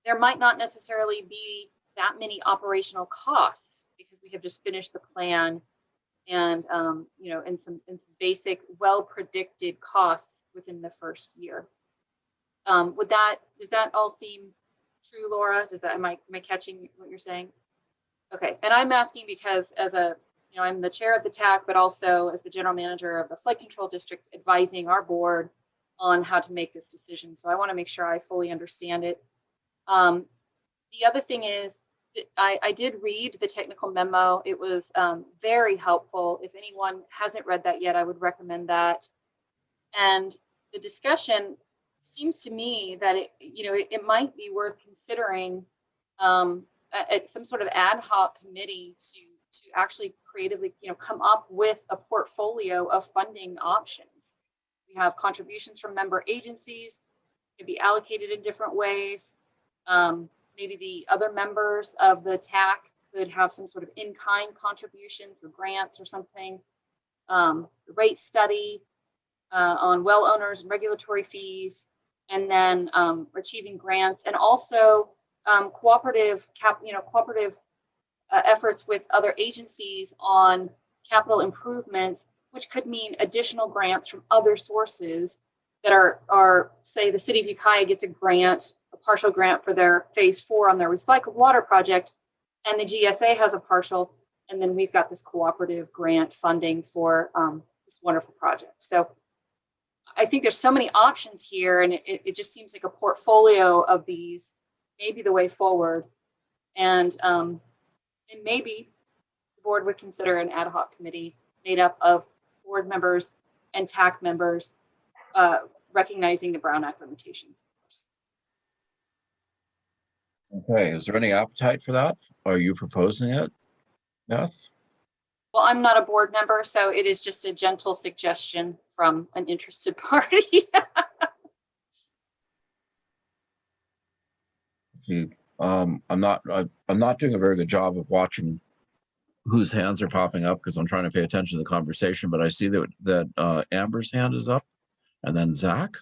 there might not necessarily be that many operational costs because we have just finished the plan and and some basic well-predicted costs within the first year. Does that all seem true, Laura? Am I catching what you're saying? Okay, and I'm asking because I'm the chair of the TAC, but also as the general manager of the flood control district, advising our board on how to make this decision. So I want to make sure I fully understand it. The other thing is, I did read the technical memo. It was very helpful. If anyone hasn't read that yet, I would recommend that. And the discussion seems to me that it might be worth considering some sort of ad hoc committee to actually creatively come up with a portfolio of funding options. We have contributions from member agencies, can be allocated in different ways. Maybe the other members of the TAC could have some sort of in-kind contribution through grants or something. The rate study on well owners and regulatory fees, and then achieving grants, and also cooperative efforts with other agencies on capital improvements, which could mean additional grants from other sources that are say the city of Ukiah gets a partial grant for their phase 4 on their recycled water project, and the GSA has a partial, and then we've got this cooperative grant funding for this wonderful project. So I think there's so many options here, and it just seems like a portfolio of these may be the way forward. And maybe the board would consider an ad hoc committee made up of board members and TAC members, recognizing the Brown Act limitations. Okay, is there any appetite for that? Are you proposing it, Beth? Well, I'm not a board member, so it is just a gentle suggestion from an interested party. See, I'm not doing a very good job of watching whose hands are popping up because I'm trying to pay attention to the conversation, but I see that Amber's hand is up, and then Zach.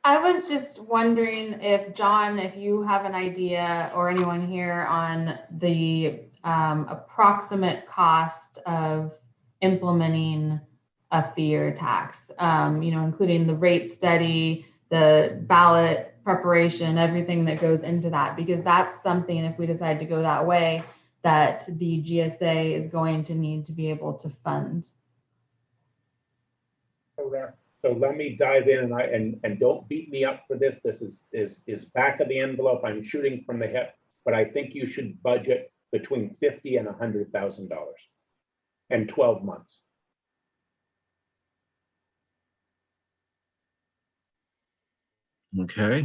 I was just wondering if, John, if you have an idea, or anyone here, on the approximate cost of implementing a fee or tax, including the rate study, the ballot preparation, everything that goes into that, because that's something, if we decide to go that way, that the GSA is going to need to be able to fund. Correct. So let me dive in, and don't beat me up for this. This is back of the envelope. I'm shooting from the hip, but I think you should budget between $50,000 and $100,000 and 12 months. Okay.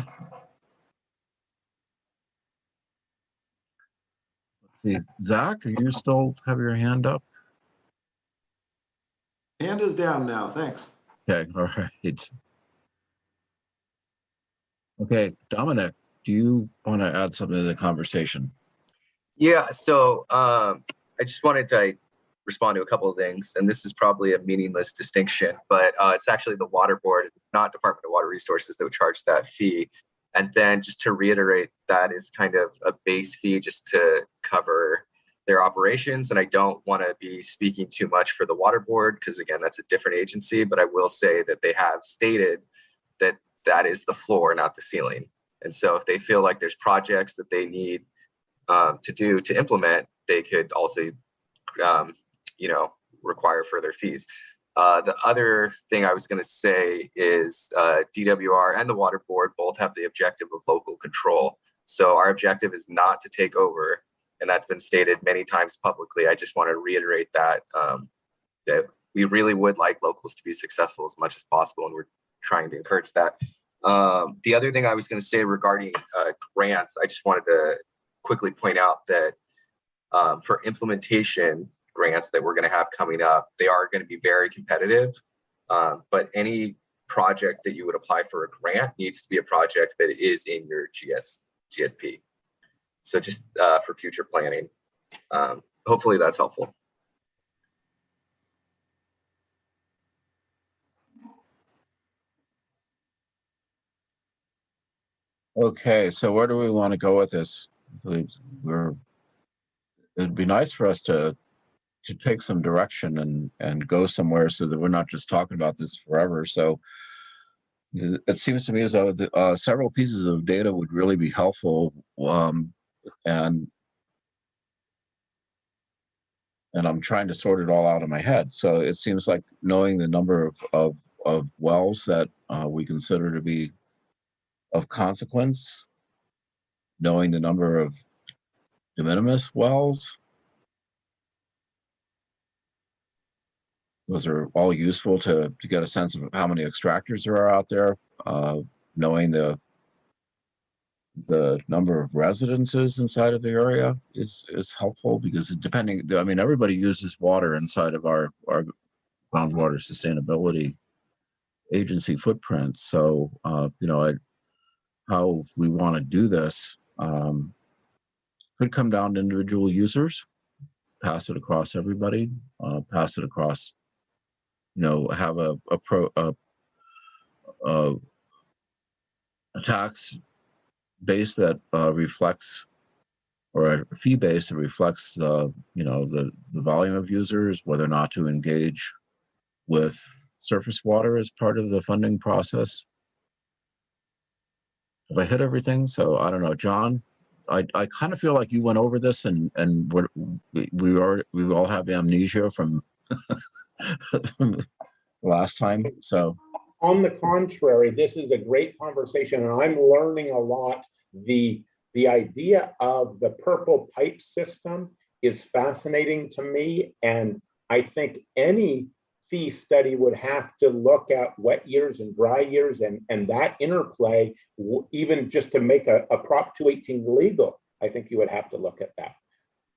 Let's see, Zach, are you still have your hand up? Hand is down now, thanks. Okay, all right. Okay, Dominic, do you want to add something to the conversation? Yeah, so I just wanted to respond to a couple of things, and this is probably a meaningless distinction, but it's actually the water board, not Department of Water Resources, that would charge that fee. And then just to reiterate, that is kind of a base fee just to cover their operations. And I don't want to be speaking too much for the water board, because again, that's a different agency, but I will say that they have stated that that is the floor, not the ceiling. And so if they feel like there's projects that they need to implement, they could also require further fees. The other thing I was going to say is DWR and the water board both have the objective of local control. So our objective is not to take over, and that's been stated many times publicly. I just want to reiterate that that we really would like locals to be successful as much as possible, and we're trying to encourage that. The other thing I was going to say regarding grants, I just wanted to quickly point out that for implementation grants that we're going to have coming up, they are going to be very competitive, but any project that you would apply for a grant needs to be a project that is in your GSP. So just for future planning, hopefully that's helpful. Okay, so where do we want to go with this? So it'd be nice for us to take some direction and go somewhere so that we're not just talking about this forever. So it seems to me as though several pieces of data would really be helpful, and I'm trying to sort it all out in my head. So it seems like knowing the number of wells that we consider to be of consequence, knowing the number of de minimis wells, those are all useful to get a sense of how many extractors there are out there. Knowing the number of residences inside of the area is helpful, because everybody uses water inside of our groundwater sustainability agency footprint. So how we want to do this could come down to individual users, pass it across everybody, pass it across, have a tax base that reflects, or a fee base that reflects the volume of users, whether or not to engage with surface water as part of the funding process. Have I hit everything? So I don't know, John, I kind of feel like you went over this, and we all have amnesia from last time. So on the contrary, this is a great conversation, and I'm learning a lot. The idea of the purple pipe system is fascinating to me, and I think any fee study would have to look at wet years and dry years, and that interplay, even just to make a Prop 218 legal, I think you would have to look at that.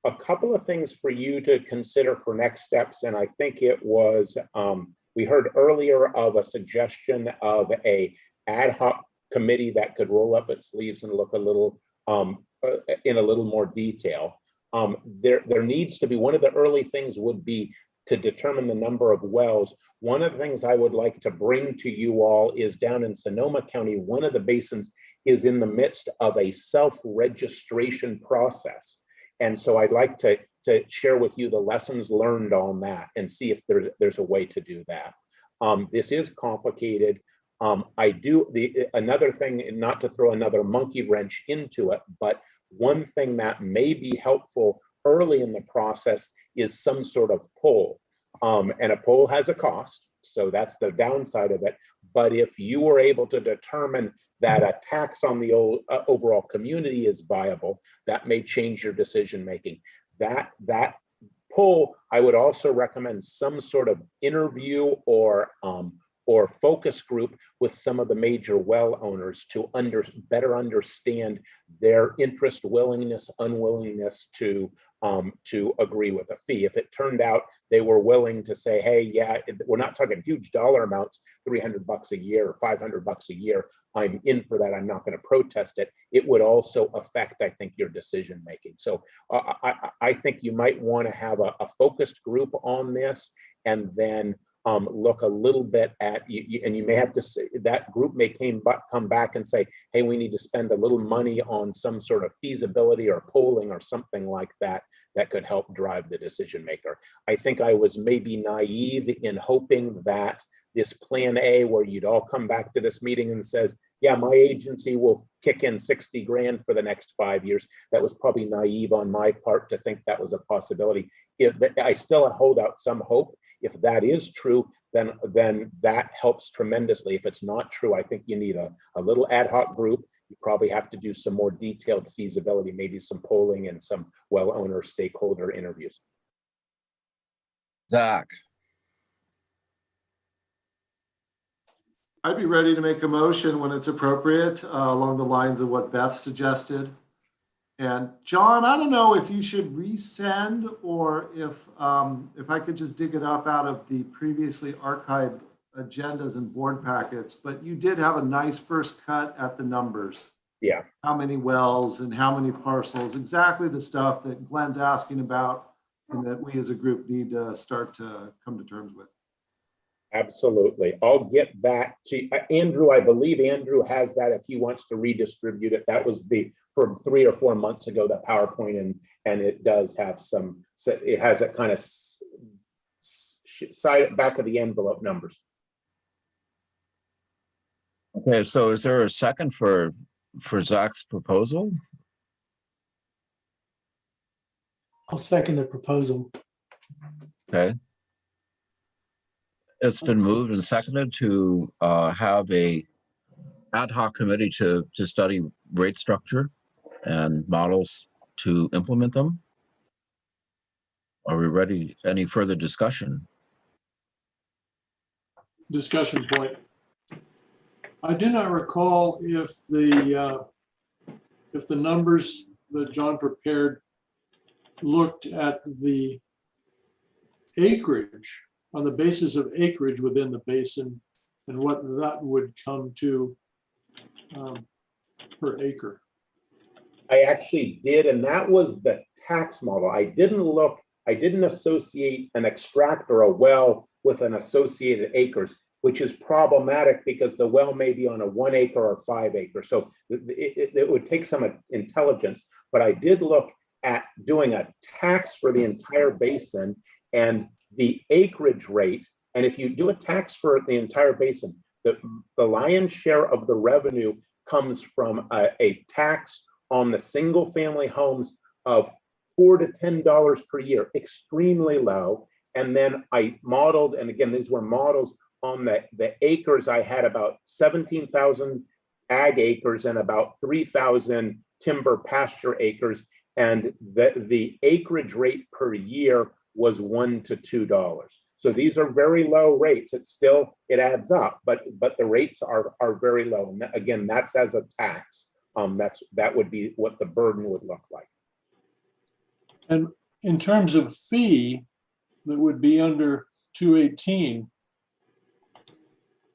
A couple of things for you to consider for next steps, and I think it was, we heard earlier of a suggestion of a ad hoc committee that could roll up its sleeves and look a little in a little more detail. There needs to be, one of the early things would be to determine the number of wells. One of the things I would like to bring to you all is down in Sonoma County, one of the basins is in the midst of a self-registration process. And so I'd like to share with you the lessons learned on that and see if there's a way to do that. This is complicated. I do another thing, and not to throw another monkey wrench into it, but one thing that may be helpful early in the process is some sort of poll. And a poll has a cost, so that's the downside of it. But if you were able to determine that a tax on the overall community is viable, that may change your decision making. That poll, I would also recommend some sort of interview or focus group with some of the major well owners to better understand their interest, willingness, unwillingness to agree with a fee. If it turned out they were willing to say, hey, yeah, we're not talking huge dollar amounts, $300 a year or $500 a year, I'm in for that, I'm not going to protest it, it would also affect, I think, your decision making. So I think you might want to have a focused group on this, and then look a little bit at, and you may have to say, that group may come back and say, hey, we need to spend a little money on some sort of feasibility or polling or something like that, that could help drive the decision maker. I think I was maybe naive in hoping that this plan A, where you'd all come back to this meeting and says, yeah, my agency will kick in 60 grand for the next 5 years. That was probably naive on my part to think that was a possibility. I still hold out some hope. If that is true, then that helps tremendously. If it's not true, I think you need a little ad hoc group. You probably have to do some more detailed feasibility, maybe some polling and some well owner stakeholder interviews. Zach. I'd be ready to make a motion when it's appropriate, along the lines of what Beth suggested. And John, I don't know if you should resend, or if I could just dig it up out of the previously archived agendas and board packets, but you did have a nice first cut at the numbers. Yeah. How many wells and how many parcels, exactly the stuff that Glenn's asking about and that we as a group need to start to come to terms with. Absolutely. I'll get that to Andrew. I believe Andrew has that if he wants to redistribute it. That was from 3 or 4 months ago, the PowerPoint, and it does have some, so it has a kind of side back of the envelope numbers. Okay, so is there a second for Zach's proposal? I'll second the proposal. Okay. It's been moved and seconded to have a ad hoc committee to study rate structure and models to implement them. Are we ready? Any further discussion? Discussion point. I do not recall if the numbers that John prepared looked at the acreage, on the basis of acreage within the basin, and what that would come to per acre. I actually did, and that was the tax model. I didn't associate an extract or a well with an associated acres, which is problematic because the well may be on a 1 acre or 5 acre. So it would take some intelligence, but I did look at doing a tax for the entire basin and the acreage rate. And if you do a tax for the entire basin, the lion's share of the revenue comes from a tax on the single family homes of $4 to $10 per year, extremely low. And then I modeled, and again, these were models on the acres. I had about 17,000 ag acres and about 3,000 timber pasture acres. And the acreage rate per year was $1 to $2. So these are very low rates. It adds up, but the rates are very low. And again, that's as a tax. That would be what the burden would look like. And in terms of fee that would be under 218,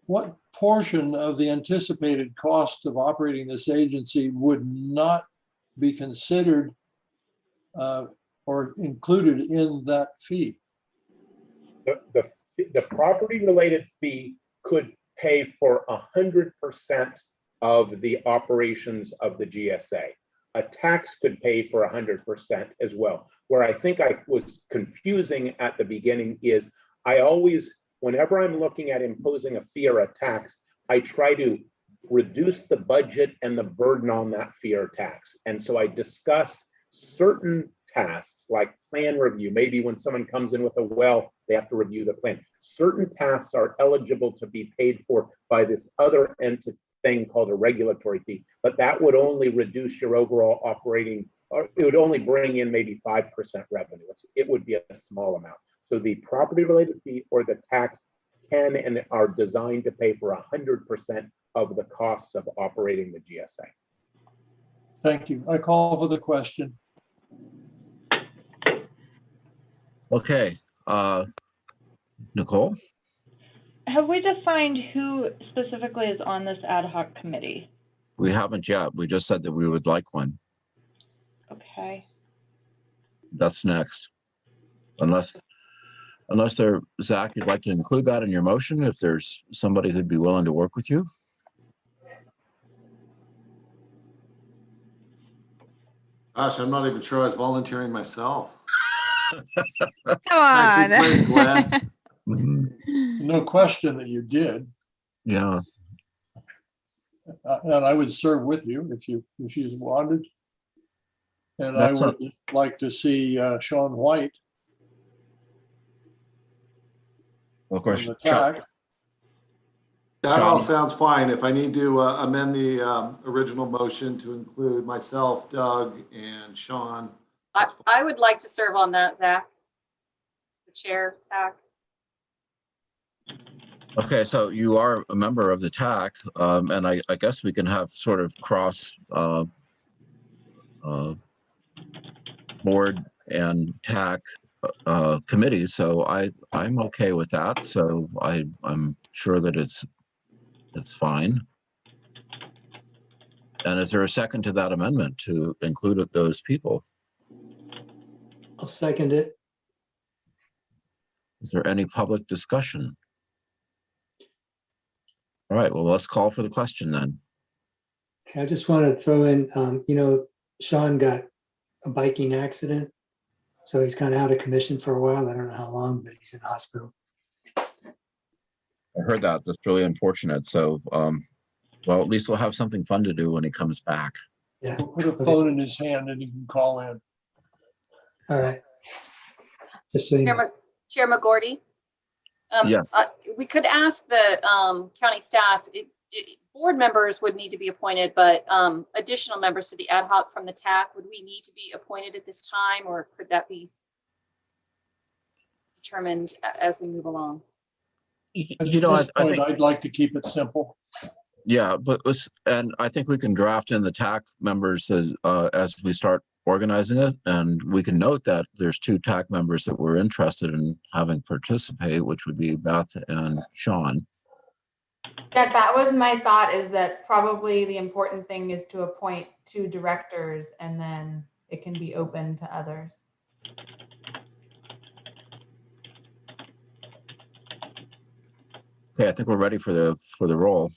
what portion of the anticipated cost of operating this agency would not be considered or included in that fee? The property related fee could pay for 100% of the operations of the GSA. A tax could pay for 100% as well. Where I think I was confusing at the beginning is I always, whenever I'm looking at imposing a fee or a tax, I try to reduce the budget and the burden on that fee or tax. And so I discussed certain tasks like plan review. Maybe when someone comes in with a well, they have to review the plan. Certain tasks are eligible to be paid for by this other thing called a regulatory fee, but that would only reduce your overall operating, or it would only bring in maybe 5% revenue. It would be a small amount. So the property related fee or the tax can and are designed to pay for 100% of the costs of operating the GSA. Thank you. I call for the question. Okay, Nicole? Have we defined who specifically is on this ad hoc committee? We haven't yet. We just said that we would like one. Okay. That's next. Unless there, Zach, you'd like to include that in your motion, if there's somebody who'd be willing to work with you. Gosh, I'm not even sure I was volunteering myself. Come Nicely on. played, Glenn. No question that you did. Yeah. And I would serve with you if you wanted. And That's I would like to see Sean White Well, of course, on the TAC. That all John. sounds fine. If I need to amend the original motion to include myself, Doug, and Sean. I would like to serve on that, Zach. The chair, TAC. Okay, so you are a member of the TAC, and I guess we can have sort of cross board and TAC committees. So I'm okay with that. So I'm sure that it's fine. And is there a second to that amendment to include those people? I'll second it. Is there any public discussion? All right, well, let's call for the question then. I just want to throw in, Sean got a biking accident, so he's kind of out of commission for a while. I don't know how long, but he's in the hospital. I heard that. That's really unfortunate. So, well, at least we'll have something fun to do when he comes back. Yeah. We'll put a phone in his hand and he can call in. All right. Just so you know. Chair McGorty? Yes. We could ask the county staff, board members would need to be appointed, but additional members to the ad hoc from the TAC, would we need to be appointed at this time, or could that be determined as we move along? You know, I think I'd like to keep it simple. Yeah, and I think we can draft in the TAC members as we start organizing it, and we can note that there's 2 TAC members that we're interested in having participate, which would be Beth and Sean. Yeah, that was my thought, is that probably the important thing is to appoint 2 directors and then it can be open to others. Okay, I think we're ready for the roll.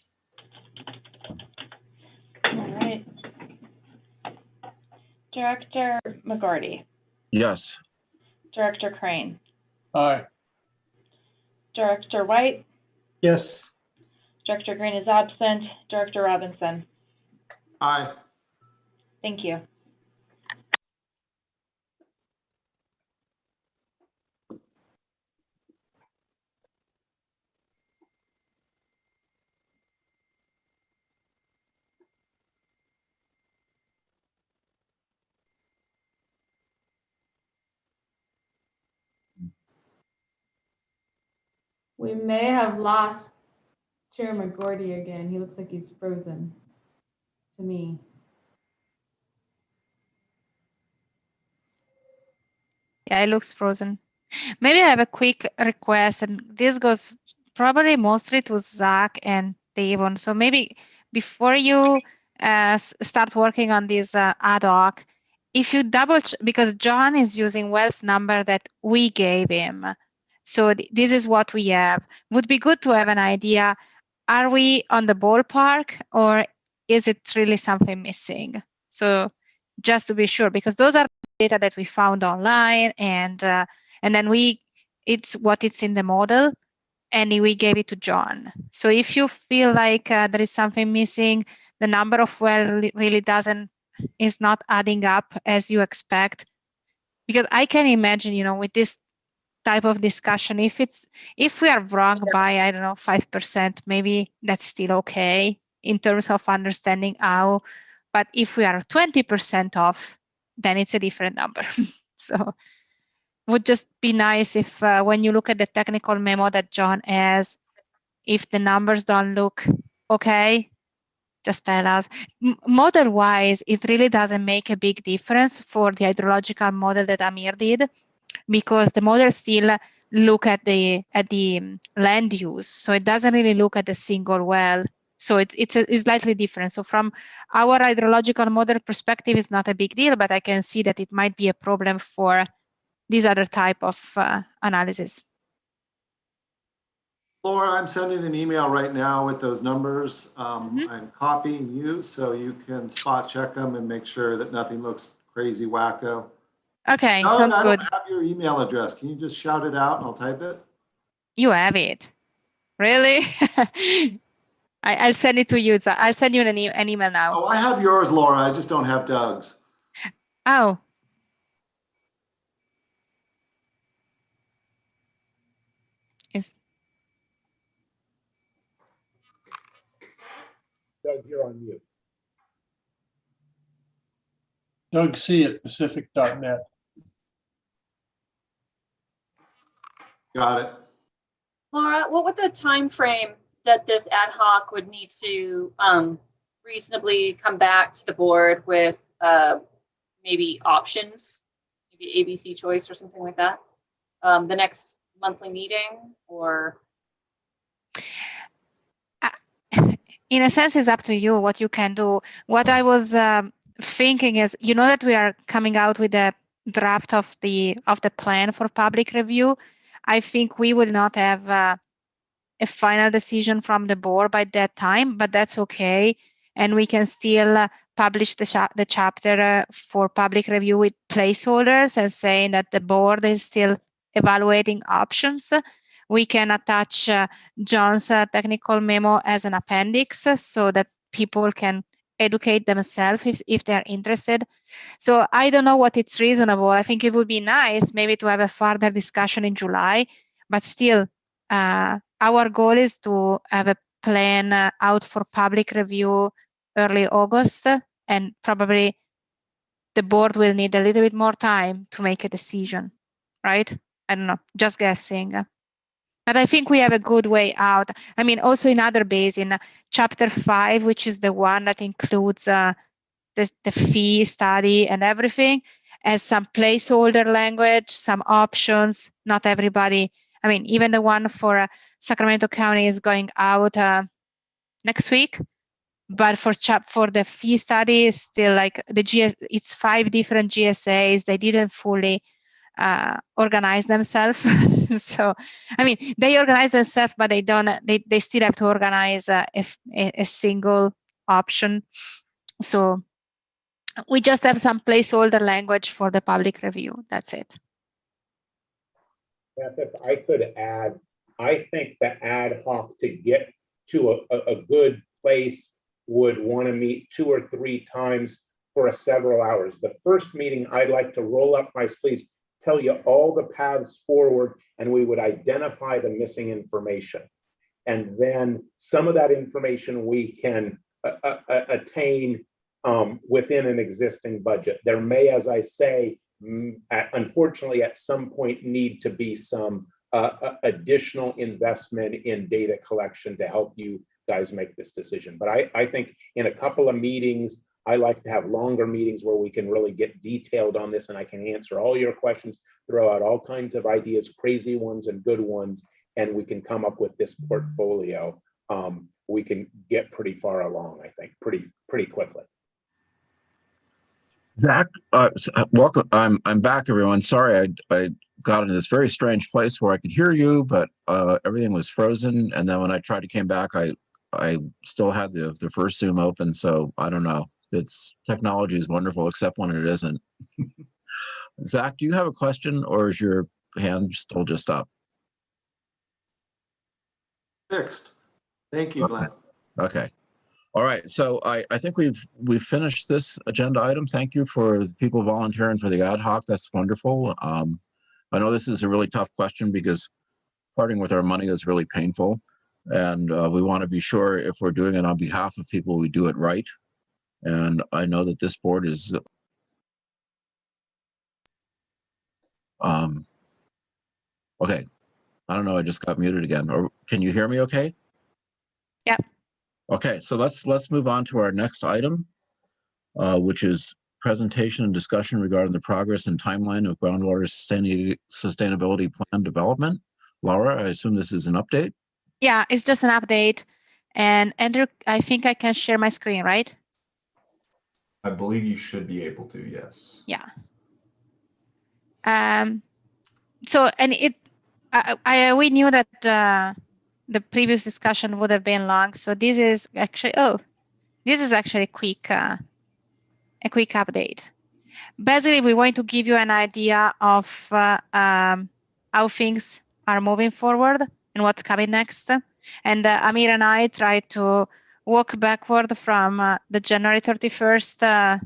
All right. Director McGorty. Yes. Director Crane. Aye. Director White. Yes. Director Green is absent. Director Robinson. Aye. Thank you. We may have lost Chair McGorty again. He looks like he's frozen to me. Yeah, it looks frozen. Maybe I have a quick request, and this goes probably mostly to Zach and Davon. So maybe before you start working on this ad hoc, if you because John is using Wells' number that we gave him. So this is what we have. Would be good to have an idea. Are we on the ballpark, or is it really something missing? So just to be sure, because those are data that we found online, and then it's in the model. and we gave it to John. So if you feel like there is something missing, the number of well really is not adding up as you expect. Because I can imagine, you know, with this type of discussion, if we are wrong by, I don't know, 5%, maybe that's still okay in terms of understanding how. But if we are 20% off, then it's a different number. So would just be nice if when you look at the technical memo that John has, if the numbers don't look okay, just tell us. Model-wise, it really doesn't make a big difference for the hydrological model that Amir did, because the model still look at the land use, so it doesn't really look at the single well. So it's slightly different. So from our hydrological model perspective, it's not a big deal, but I can see that it might be a problem for this other type of analysis. Laura, I'm sending an email right now with those numbers. I'm copying you so you can spot check them and make sure that nothing looks crazy wacko. Okay, No, sounds I good. don't have your email address. Can you just shout it out and I'll type it? You have it. Really? I'll send it to you. So I'll send you an email now. Oh, I have yours, Laura. I just don't have Doug's. Oh. Yes. Doug, you're on mute. Doug C. at pacific.net. Got it. Laura, what would the time frame that this ad hoc would need to reasonably come back to the board with maybe options, maybe ABC choice or something like that? The next monthly meeting, or? In a sense, it's up to you what you can do. What I was thinking is, you know, that we are coming out with a draft of the plan for public review. I think we will not have a final decision from the board by that time, but that's okay. And we can still publish the chapter for public review with placeholders and saying that the board is still evaluating options. We can attach John's technical memo as an appendix so that people can educate themselves if they're interested. So I don't know what it's reasonable. I think it would be nice maybe to have a further discussion in July, but still our goal is to have a plan out for public review early August, and probably the board will need a little bit more time to make a decision, right? I don't know, just guessing. But I think we have a good way out. I mean, also in other basin, chapter 5, which is the one that includes the fee study and everything, has some placeholder language, some options. Not everybody, I mean, even the one for Sacramento County is going out next week. But for the fee study, it's still like it's 5 different GSAs. They didn't fully organize themselves. So, I mean, they organize themselves, but they don't. They still have to organize a single option. So we just have some placeholder language for the public review. That's it. Beth, if I could add, I think the ad hoc to get to a good place would want to meet 2 or 3 times for several hours. The first meeting, I'd like to roll up my sleeves, tell you all the paths forward, and we would identify the missing information. And then some of that information we can attain within an existing budget. There may, as I say, unfortunately, at some point need to be some additional investment in data collection to help you guys make this decision. But I think in a couple of meetings, I like to have longer meetings where we can really get detailed on this, and I can answer all your questions, throw out all kinds of ideas, crazy ones and good ones, and we can come up with this portfolio. We can get pretty far along, I think, pretty quickly. Zach, welcome. I'm back, everyone. Sorry, I got into this very strange place where I could hear you, but everything was frozen. And then when I tried to came back, I still had the first Zoom open. So I don't know. Technology is wonderful, except when it isn't. Zach, do you have a question, or is your hand still just up? Fixed. Thank you, Glenn. Okay. All right. So I think we've finished this agenda item. Thank you for the people volunteering for the ad hoc. That's wonderful. I know this is a really tough question because parting with our money is really painful. And we want to be sure if we're doing it on behalf of people, we do it right. And I know that this board is okay. I don't know, I just got muted again. Or can you hear me okay? Yep. Okay, so let's move on to our next item, which is presentation and discussion regarding the progress and timeline of groundwater sustainability plan development. Laura, I assume this is an update? Yeah, it's just an update. And Andrew, I think I can share my screen, right? I believe you should be able to, yes. Yeah. So, and we knew that the previous discussion would have been long. So this is actually, this is actually a quick update. Basically, we want to give you an idea of how things are moving forward and what's coming next. And Amir and I tried to walk backward from the January 31st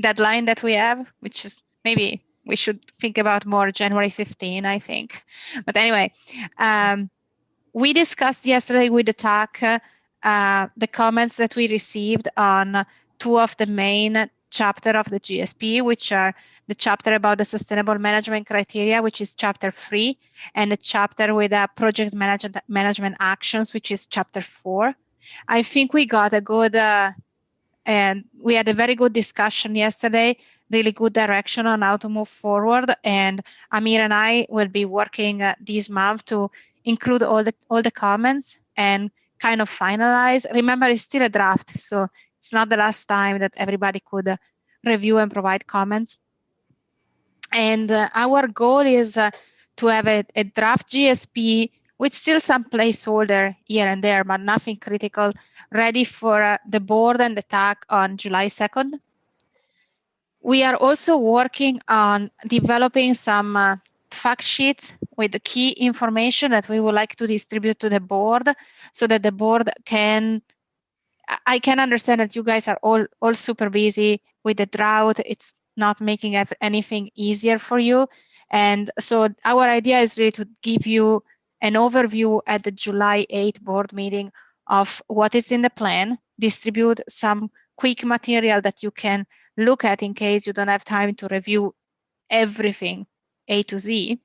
deadline that we have, which is maybe we should think about more January 15, I think. But anyway, we discussed yesterday with the TAC the comments that we received on two of the main chapter of the GSP, which are the chapter about the sustainable management criteria, which is chapter 3, and the chapter with project management actions, which is chapter 4. I think we got a good and we had a very good discussion yesterday, really good direction on how to move forward. And Amir and I will be working this month to include all the comments and kind of finalize. Remember, it's still a draft, so it's not the last time that everybody could review and provide comments. And our goal is to have a draft GSP with still some placeholder here and there, but nothing critical, ready for the board and the TAC on July 2nd. We are also working on developing some fact sheets with the key information that we would like to distribute to the board so that the board can, I can understand that you guys are all super busy with the drought. It's not making anything easier for you. And so our idea is really to give you an overview at the July 8th board meeting of what is in the plan, distribute some quick material that you can look at in case you don't have time to review everything A to Z.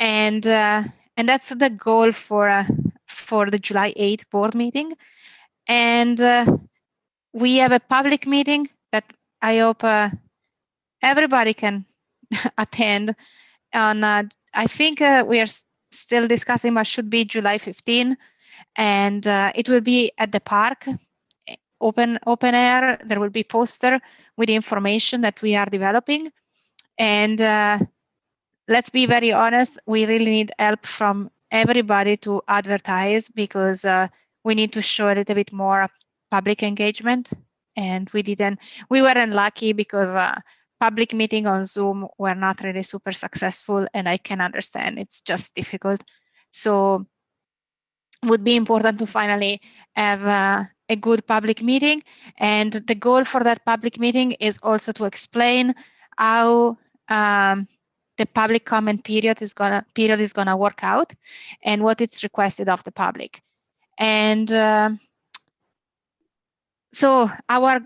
And that's the goal for the July 8th board meeting. And we have a public meeting that I hope everybody can attend on, I think we are still discussing, but should be July 15. And it will be at the park, open air. There will be poster with the information that we are developing. And let's be very honest, we really need help from everybody to advertise because we need to show a little bit more public engagement. And we weren't lucky because public meeting on Zoom were not really super successful, and I can understand it's just difficult. So it would be important to finally have a good public meeting. And the goal for that public meeting is also to explain how the public comment period is gonna work out and what it's requested of the public. And so our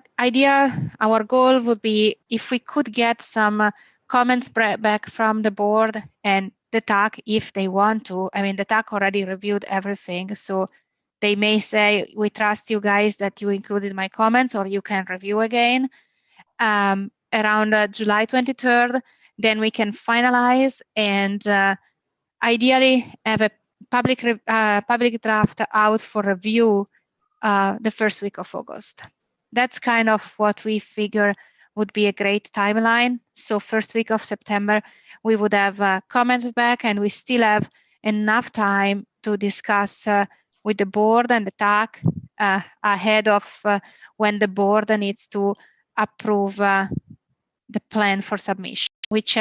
goal would be if we could get some comments back from the board and the TAC if they want to. I mean, the TAC already reviewed everything, so they may say, we trust you guys that you included my comments, or you can review again. Around July 23rd, then we can finalize and ideally have a public draft out for review the first week of August. That's kind of what we figure would be a great timeline. So first week of September, we would have comments back, and we still have enough time to discuss with the board and the TAC ahead of when the board needs to approve the plan for submission, which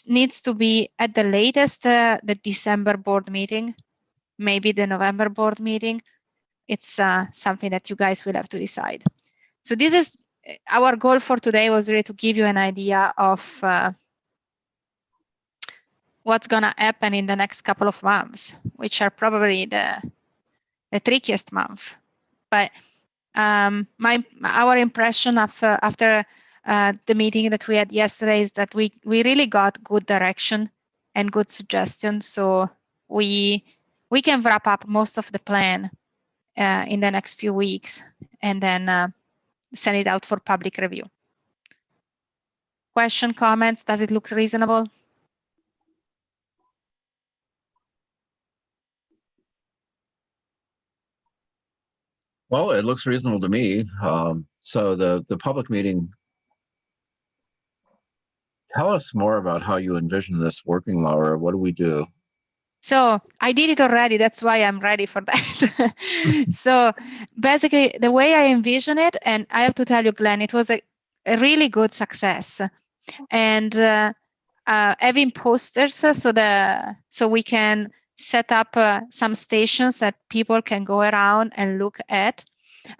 needs to be at the latest the December board meeting. maybe the November board meeting. It's something that you guys will have to decide. So this is our goal for today, was really to give you an idea of what's going to happen in the next couple of months, which are probably the trickiest month. But our impression after the meeting that we had yesterday is that we really got good direction and good suggestions. So we can wrap up most of the plan in the next few weeks and then send it out for public review. Question, comments? Does it look reasonable? Well, it looks reasonable to me. So the public meeting, tell us more about how you envision this working, Laura. What do we do? So I did it already. That's why I'm ready for that. So basically, the way I envision it, and I have to tell you, Glenn, it was a really good success. And having posters, so we can set up some stations that people can go around and look at.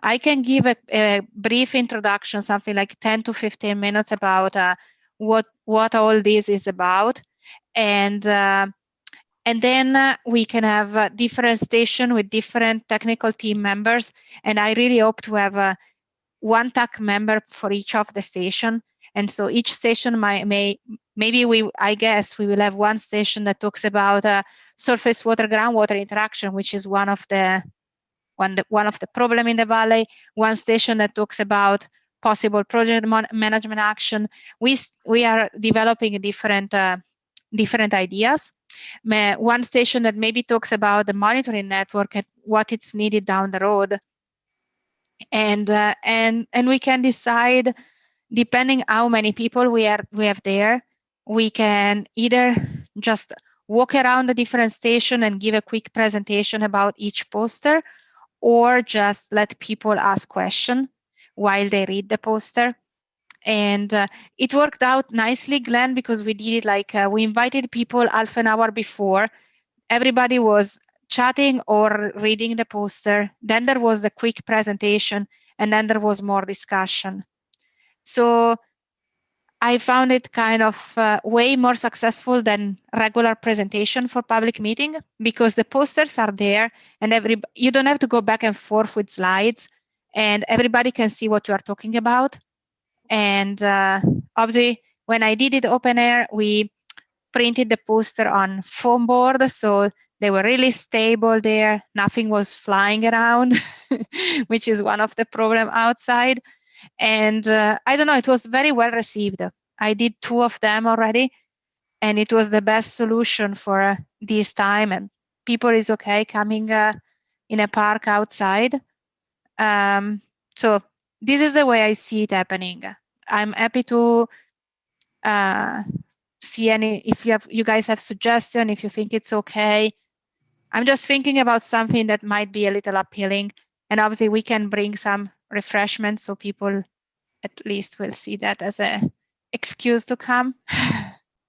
I can give a brief introduction, something like 10 to 15 minutes about what all this is about, and then we can have a different station with different technical team members. And I really hope to have one TAC member for each of the station. And so each station I guess we will have one station that talks about surface water groundwater interaction, which is one of the problem in the valley. One station that talks about possible project management action. We are developing different ideas. One station that maybe talks about the monitoring network and what it's needed down the road, and we can decide, depending how many people we have there, we can either just walk around the different station and give a quick presentation about each poster, or just let people ask questions while they read the poster. And it worked out nicely, Glenn, because we did it like we invited people half an hour before. Everybody was chatting or reading the poster. Then there was the quick presentation, and then there was more discussion. So I found it kind of way more successful than regular presentation for public meeting, because the posters are there and you don't have to go back and forth with slides, and everybody can see what you are talking about. And obviously, when I did it open air, we printed the poster on foam board, so they were really stable there. Nothing was flying around, which is one of the problem outside. And I don't know, it was very well received. I did 2 of them already, and it was the best solution for this time. And people is okay coming in a park outside. So this is the way I see it happening. I'm happy to see if you guys have suggestion, if you think it's okay. I'm just thinking about something that might be a little appealing, and obviously we can bring some refreshments so people at least will see that as an excuse to come.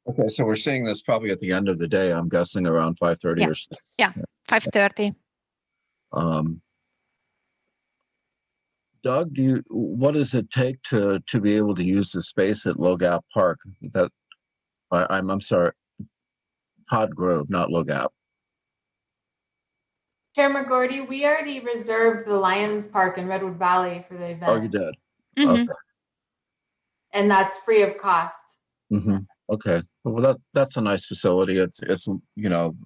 Okay, so we're seeing this probably at the end of the day, I'm guessing around 5:30 Yeah. or 6. Yeah, 5:30. Doug, what does it take to be able to use the space at Low Gap Park? That I'm sorry, Pod Grove, not Low Gap. Chair McGordy, we already reserved the Lions Park in Redwood Valley for the event. Oh, you did. Mm-hmm. Okay. And that's free of cost. Mm-hmm. Okay. Well, that's a nice facility. It's you know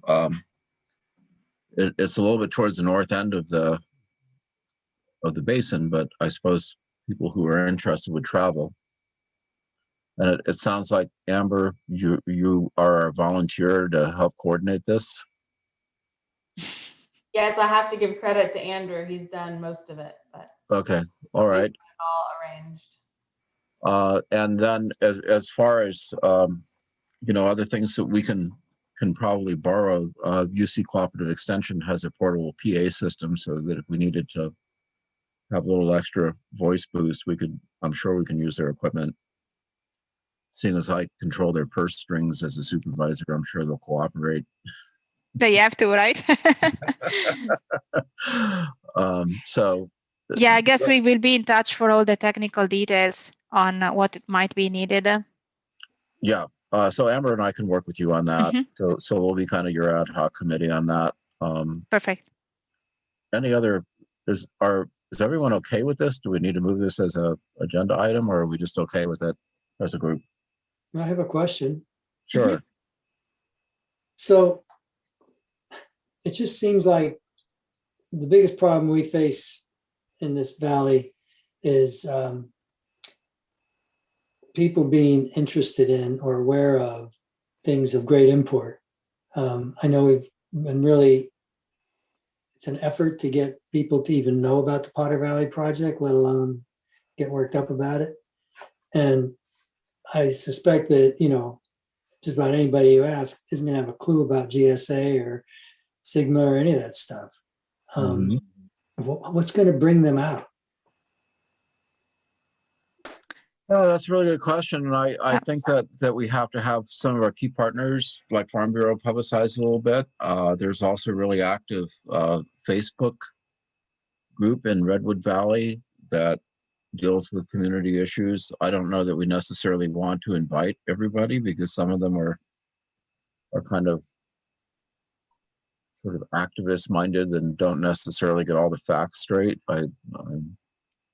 it's a little bit towards the north end of the basin, but I suppose people who are interested would travel. And it sounds like, Amber, you are a volunteer to help coordinate this. Yes, I have to give credit to Andrew. He's done most of it, but Okay. All right. all arranged. And then as far as other things that we can probably borrow, UC Cooperative Extension has a portable PA system, so that if we needed to have a little extra voice boost, I'm sure we can use their equipment. Seeing as I control their purse strings as a supervisor, I'm sure they'll cooperate. They have to, right? So Yeah, I guess we will be in touch for all the technical details on what it might be needed. yeah, so Amber and I can work with you on that. So we'll be kind of your ad hoc committee on that. Perfect. Any other, is everyone okay with this? Do we need to move this as a agenda item, or are we just okay with it as a group? I have a question. Sure. So it just seems like the biggest problem we face in this valley is people being interested in or aware of things of great import. I know we've been really, it's an effort to get people to even know about the Potter Valley project, let alone get worked up about it. And I suspect that, you know, just about anybody who asks isn't going to have a clue about GSA or Sigma or any of that stuff. What's going to bring them out? No, that's a really good question. And I think that we have to have some of our key partners like Farm Bureau publicize a little bit. There's also a really active Facebook group in Redwood Valley that deals with community issues. I don't know that we necessarily want to invite everybody because some of them are kind of sort of activist minded and don't necessarily get all the facts straight.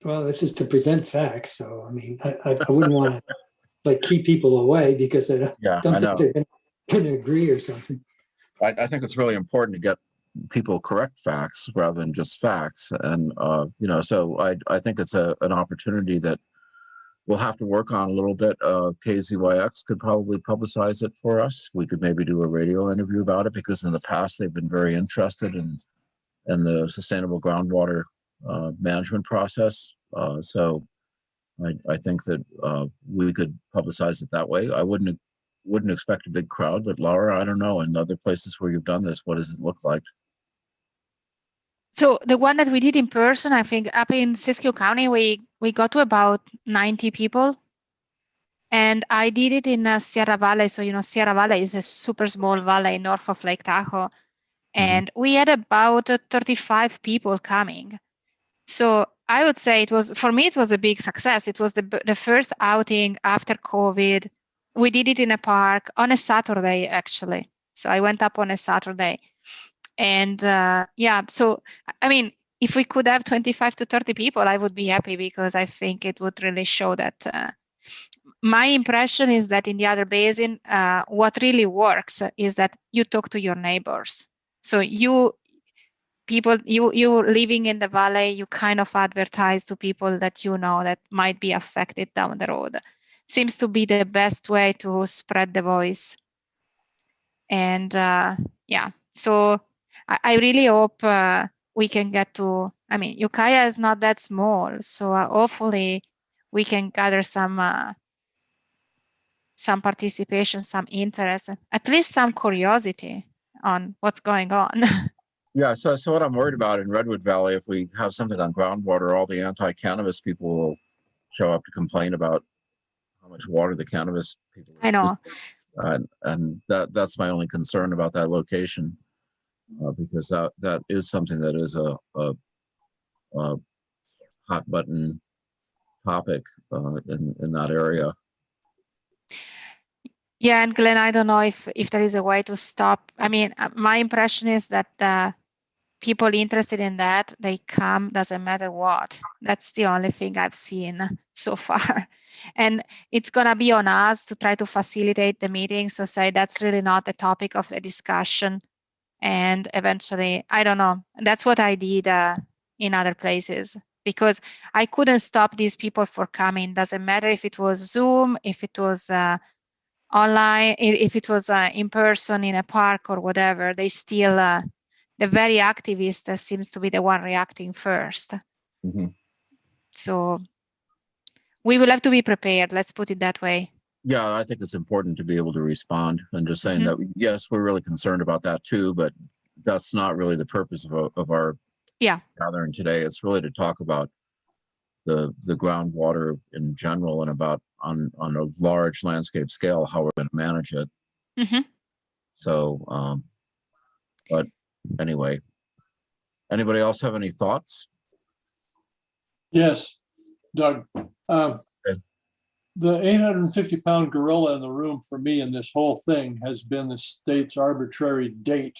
Well, this is to present facts. So, I mean, I wouldn't want to like keep people away because I don't think they're going to agree or something. I think it's really important to get people correct facts rather than just facts. And, you know, so I think it's an opportunity that we'll have to work on a little bit. KZYX could probably publicize it for us. We could maybe do a radio interview about it because in the past they've been very interested in the sustainable groundwater management process. So I think that we could publicize it that way. I wouldn't expect a big crowd, but Laura, I don't know, in other places where you've done this, what does it look like? So the one that we did in person, I think up in Siskiyou County, we got to about 90 people. And I did it in Sierra Valley. So, you know, Sierra Valley is a super small valley north of Lake Tahoe. And we had about 35 people coming. So I would say it was, for me, it was a big success. It was the first outing after COVID. We did it in a park on a Saturday, actually. So I went up on a Saturday. And yeah, so, I mean, if we could have 25 to 30 people, I would be happy because I think it would really show that. My impression is that in the other basin, what really works is that you talk to your neighbors. So you living in the valley, you kind of advertise to people that you know that might be affected down the road. Seems to be the best way to spread the voice. And yeah, so I really hope we can get to, I mean, Ukiah is not that small, so hopefully we can gather some participation, some interest, at least some curiosity on what's going on. Yeah, so what I'm worried about in Redwood Valley, if we have something on groundwater, all the anti-cannabis people will show up to complain about how much water the cannabis people. I know. And that's my only concern about that location, because that is something that is a hot button topic in that area. Yeah, and Glenn, I don't know if there is a way to stop. I mean, my impression is that people interested in that, they come, doesn't matter what. That's the only thing I've seen so far. And it's going to be on us to try to facilitate the meeting. So say that's really not the topic of the discussion. And eventually, I don't know, that's what I did in other places, because I couldn't stop these people from coming. Doesn't matter if it was Zoom, if it was online, if it was in person in a park or whatever, they still, the very activist seems to be the one reacting first. So we will have to be prepared. Let's put it that way. Yeah, I think it's important to be able to respond and just saying that, yes, we're really concerned about that too, but that's not really the purpose of our gathering today. It's really to talk about the groundwater in general and about on a large landscape scale, how we're going to manage it. So But anyway, anybody else have any thoughts? Yes, Doug. The 850-pound gorilla in the room for me in this whole thing has been the state's arbitrary date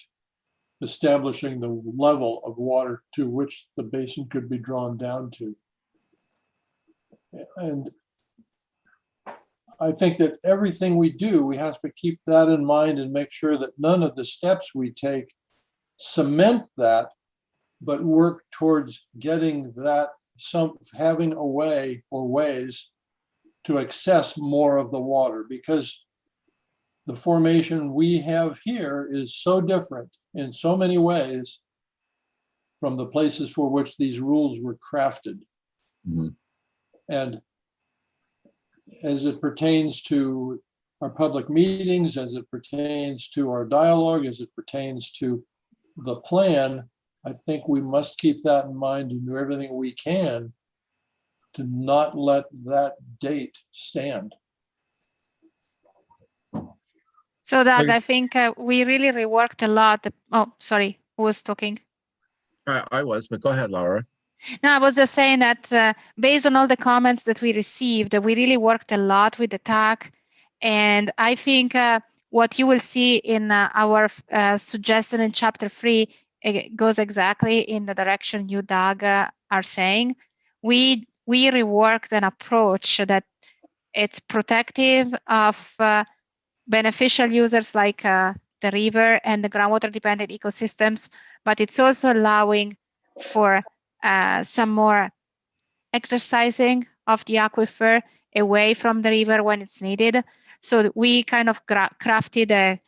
establishing the level of water to which the basin could be drawn down to. And I think that everything we do, we have to keep that in mind and make sure that none of the steps we take cement that, but work towards getting that, having a way or ways to access more of the water, because the formation we have here is so different in so many ways from the places for which these rules were crafted. Mm-hmm. And as it pertains to our public meetings, as it pertains to our dialogue, as it pertains to the plan, I think we must keep that in mind and do everything we can to not let that date stand. So Doug, I think we really reworked a lot. Oh, sorry, who was talking? I was, but go ahead, Laura. No, I was just saying that based on all the comments that we received, we really worked a lot with the TAC. And I think what you will see in our suggestion in Chapter 3 goes exactly in the direction you, Doug, are saying. We reworked an approach that it's protective of beneficial users like the river and the groundwater dependent ecosystems, but it's also allowing for some more exercising of the aquifer away from the river when it's needed. So we kind of crafted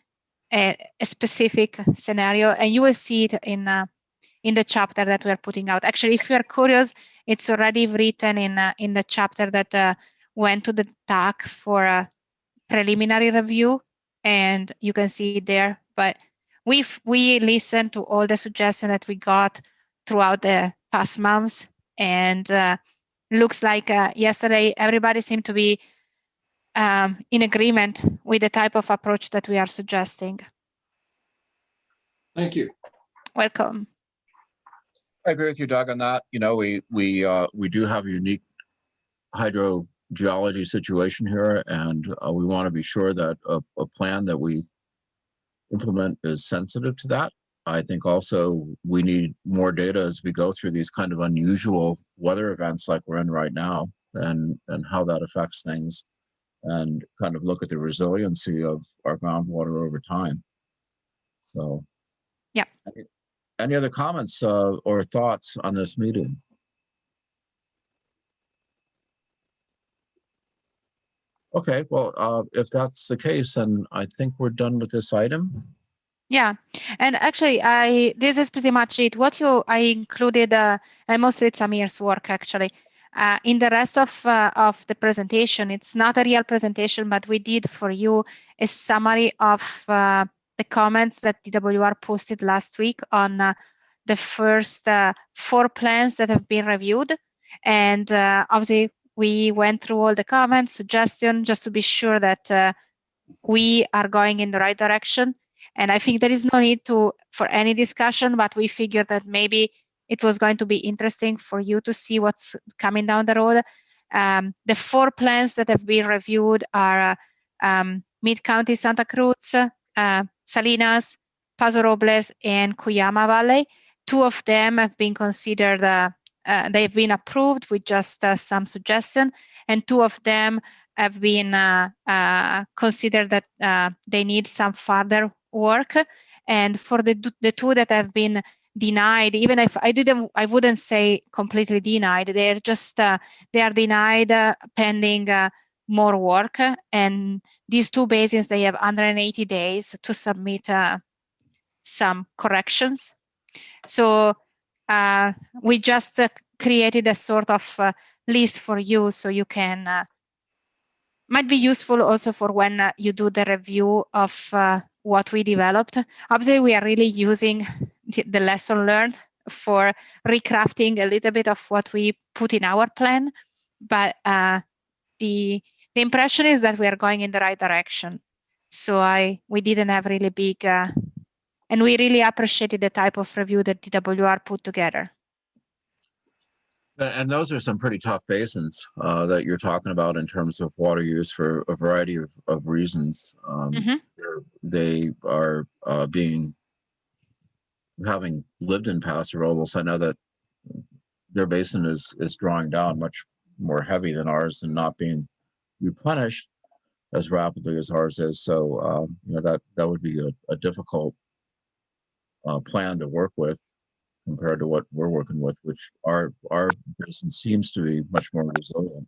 a specific scenario, and you will see it in the chapter that we're putting out. Actually, if you're curious, it's already written in the chapter that went to the TAC for a preliminary review, and you can see it there. But we listened to all the suggestions that we got throughout the past months, and looks like yesterday everybody seemed to be in agreement with the type of approach that we are suggesting. Thank you. Welcome. I agree with you, Doug, on that. You know, we do have a unique hydrogeology situation here, and we want to be sure that a plan that we implement is sensitive to that. I think also we need more data as we go through these kind of unusual weather events like we're in right now, and how that affects things, and kind of look at the resiliency of our groundwater over time. So, yeah. Any other comments or thoughts on this meeting? Okay, well, if that's the case, then I think we're done with this item. Yeah, and actually, this is pretty much it. I included, and mostly it's Amir's work actually. In the rest of the presentation, it's not a real presentation, but we did for you a summary of the comments that DWR posted last week on the first 4 plans that have been reviewed. And obviously, we went through all the comments, suggestions, just to be sure that we are going in the right direction. And I think there is no need for any discussion, but we figured that maybe it was going to be interesting for you to see what's coming down the road. The 4 plans that have been reviewed are Mid-County Santa Cruz, Salinas, Paso Robles, and Cuyama Valley. 2 of them have been considered, they've been approved with just some suggestion, and 2 of them have been considered that they need some further work. And for the 2 that have been denied, even if I wouldn't say completely denied, they're just they are denied pending more work. And these 2 basins, they have 180 days to submit some corrections. So we just created a sort of list for you, so you can might be useful also for when you do the review of what we developed. Obviously, we are really using the lesson learned for recrafting a little bit of what we put in our plan, but the impression is that we are going in the right direction. So we didn't have really big And we really appreciated the type of review that DWR put together. And those are some pretty tough basins that you're talking about in terms of water use for a variety of reasons. They are having lived in Paso Robles, I know that their basin is drawing down much more heavy than ours and not being replenished as rapidly as ours is. So that would be a difficult plan to work with compared to what we're working with, which our basin seems to be much more resilient.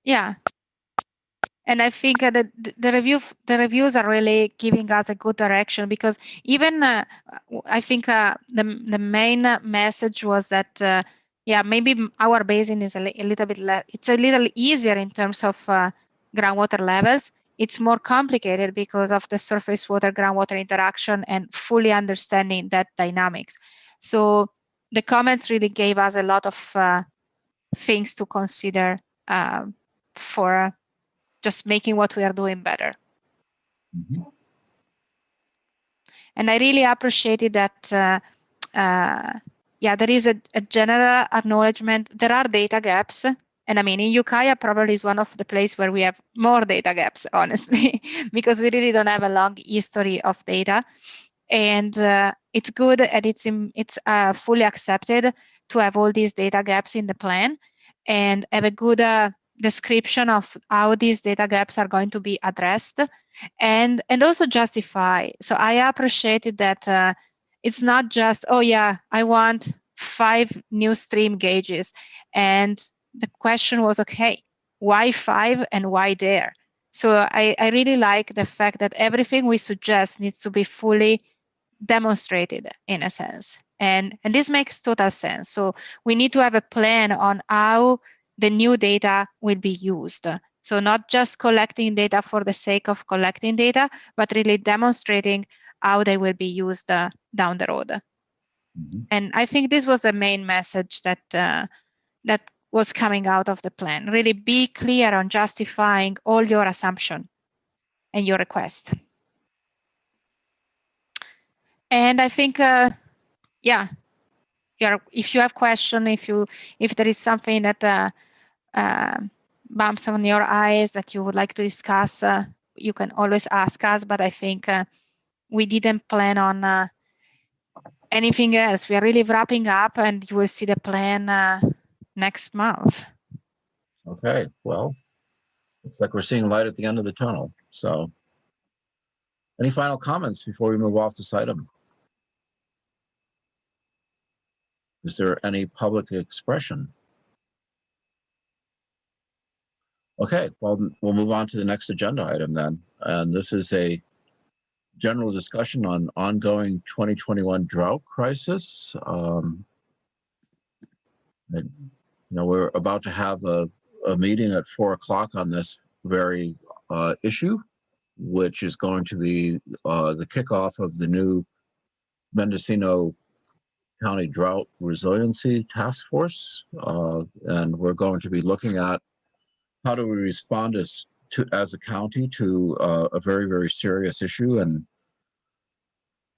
Yeah. And I think that the reviews are really giving us a good direction, because even I think the main message was that maybe our basin is a little bit less. It's a little easier in terms of groundwater levels. It's more complicated because of the surface water groundwater interaction and fully understanding that dynamics. So the comments really gave us a lot of things to consider for just making what we are doing better. And I really appreciated that, there is a general acknowledgement. There are data gaps. And I mean, in Ukiah probably is one of the places where we have more data gaps, honestly, because we really don't have a long history of data. And it's good and it's fully accepted to have all these data gaps in the plan and have a good description of how these data gaps are going to be addressed and also justify. So I appreciated that it's not just, oh yeah, I want 5 new stream gauges. And the question was, okay, why 5 and why there? So I really like the fact that everything we suggest needs to be fully demonstrated in a sense. And this makes total sense. So we need to have a plan on how the new data will be used. So not just collecting data for the sake of collecting data, but really demonstrating how they will be used down the road. And I think this was the main message that that was coming out of the plan. Really be clear on justifying all your assumption and your request. And I think, if you have question, if there is something that bumps on your eyes that you would like to discuss, you can always ask us. But I think we didn't plan on anything else. We are really wrapping up, and you will see the plan next month. Okay, well, looks like we're seeing light at the end of the tunnel. So, any final comments before we move off this item? Is there any public expression? Okay, well, we'll move on to the next agenda item then. And this is a general discussion on ongoing 2021 drought crisis. We're about to have a meeting at 4 o'clock on this very issue, which is going to be the kickoff of the new Mendocino County Drought Resiliency Task Force. And we're going to be looking at how do we respond as a county to a very, very serious issue. And,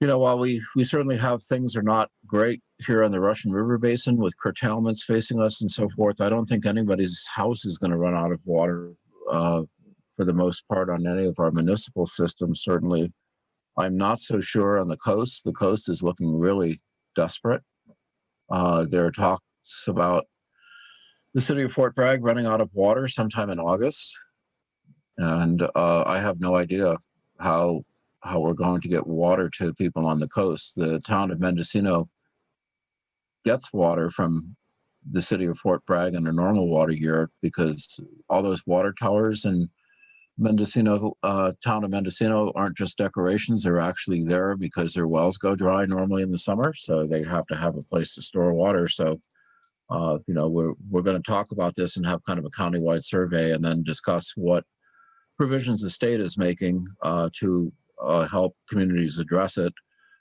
while we certainly have things are not great here on the Russian River Basin with curtailments facing us and so forth, I don't think anybody's house is going to run out of water for the most part on any of our municipal systems. Certainly, I'm not so sure on the coast. The coast is looking really desperate. There are talks about the city of Fort Bragg running out of water sometime in August. And I have no idea how we're going to get water to people on the coast. The town of Mendocino gets water from the city of Fort Bragg in a normal water year because all those water towers in Mendocino, town of Mendocino aren't just decorations. They're actually there because their wells go dry normally in the summer. So they have to have a place to store water. So we're going to talk about this and have kind of a countywide survey and then discuss what provisions the state is making to help communities address it.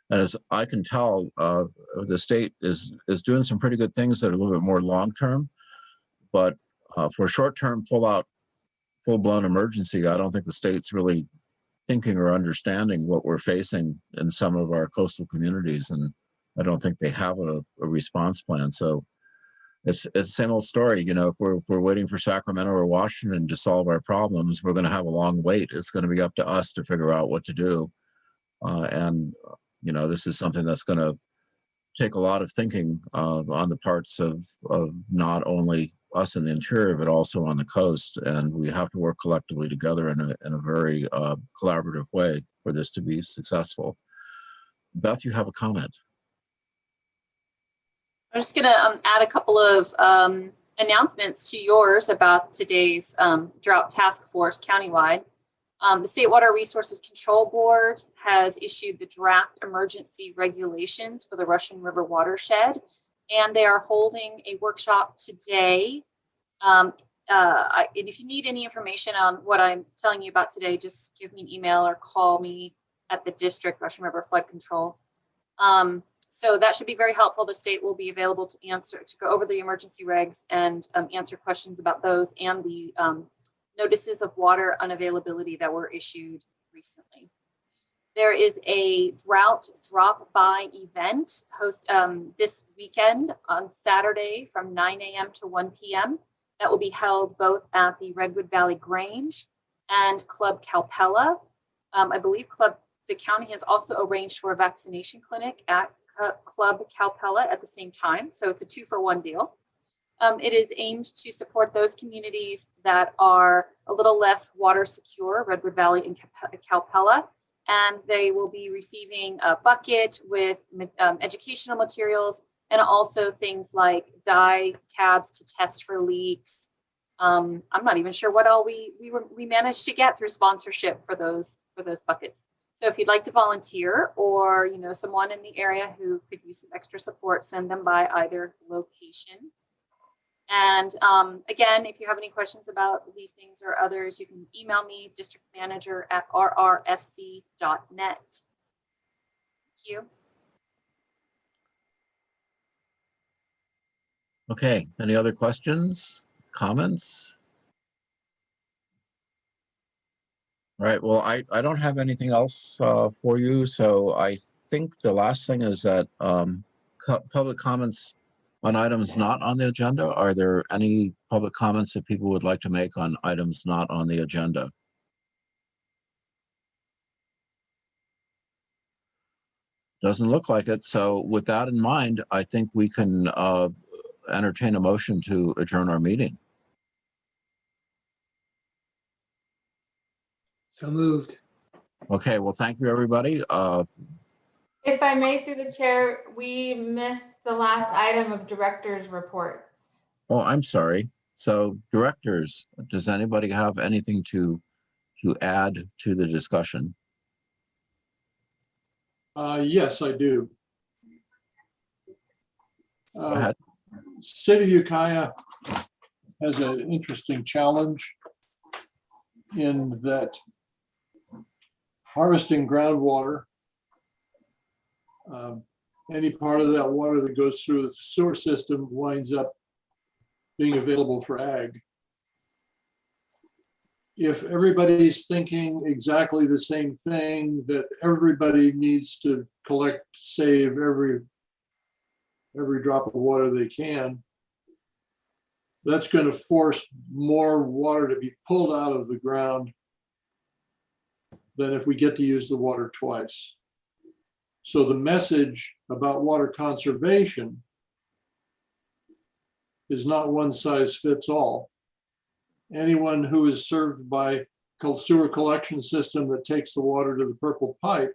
As I can tell, the state is doing some pretty good things that are a little bit more long-term, but for short-term full-blown emergency, I don't think the state's really thinking or understanding what we're facing in some of our coastal communities, and I don't think they have a response plan. So it's the same old story. You know, if we're waiting for Sacramento or Washington to solve our problems, we're going to have a long wait. It's going to be up to us to figure out what to do. And, you know, this is something that's going to take a lot of thinking on the parts of not only us in the interior, but also on the coast. And we have to work collectively together in a very collaborative way for this to be successful. Beth, you have a comment. I'm just going to add a couple of announcements to yours about today's drought task force countywide. The State Water Resources Control Board has issued the draft emergency regulations for the Russian River watershed, and they are holding a workshop today. And if you need any information on what I'm telling you about today, just give me an email or call me at the district Russian River Flood Control. So that should be very helpful. The state will be available to go over the emergency regs and answer questions about those and the notices of water unavailability that were issued recently. There is a drought drop-by event this weekend on Saturday from 9 a.m. to 1 p.m. that will be held both at the Redwood Valley Grange and Club Calpella. I believe the county has also arranged for a vaccination clinic at Club Calpella at the same time. So it's a 2-for-1 deal. It is aimed to support those communities that are a little less water secure, Redwood Valley and Calpella, and they will be receiving a bucket with educational materials and also things like dye tabs to test for leaks. I'm not even sure what all we managed to get through sponsorship for those buckets. So if you'd like to volunteer, or you know someone in the area who could use some extra support, send them by either location. And again, if you have any questions about these things or others, you can email me, districtmanager@rrfc.net. Thank you. Okay, any other questions, comments? All right, well, I don't have anything else for you. So I think the last thing is that public comments on items not on the agenda. Are there any public comments that people would like to make on items not on the agenda? Doesn't look like it. So with that in mind, I think we can entertain a motion to adjourn our meeting. So moved. Okay, well, thank you, everybody. If I may, through the chair, we missed the last item of directors' reports. Oh, I'm sorry. So directors, does anybody have anything to add to the discussion? Yes, I do. Go ahead. City of Ukiah has an interesting challenge in that harvesting groundwater, any part of that water that goes through the sewer system winds up being available for ag. If everybody's thinking exactly the same thing, that everybody needs to save every drop of water they can, that's going to force more water to be pulled out of the ground than if we get to use the water twice. So the message about water conservation is not one size fits all. Anyone who is served by sewer collection system that takes the water to the purple pipe,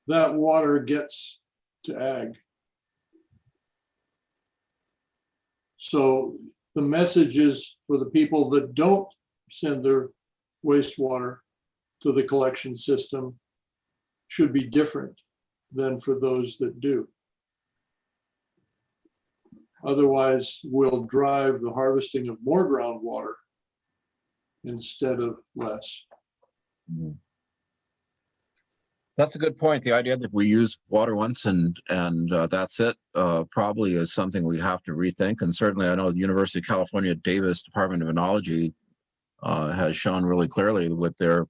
that water gets to ag. So the message is for the people that don't send their wastewater to the collection system should be different than for those that do. Otherwise, we'll drive the harvesting of more groundwater instead of less. That's a good point. The idea that we use water once and that's it probably is something we have to rethink. And certainly I know the University of California Davis Department of Enology has shown really clearly with their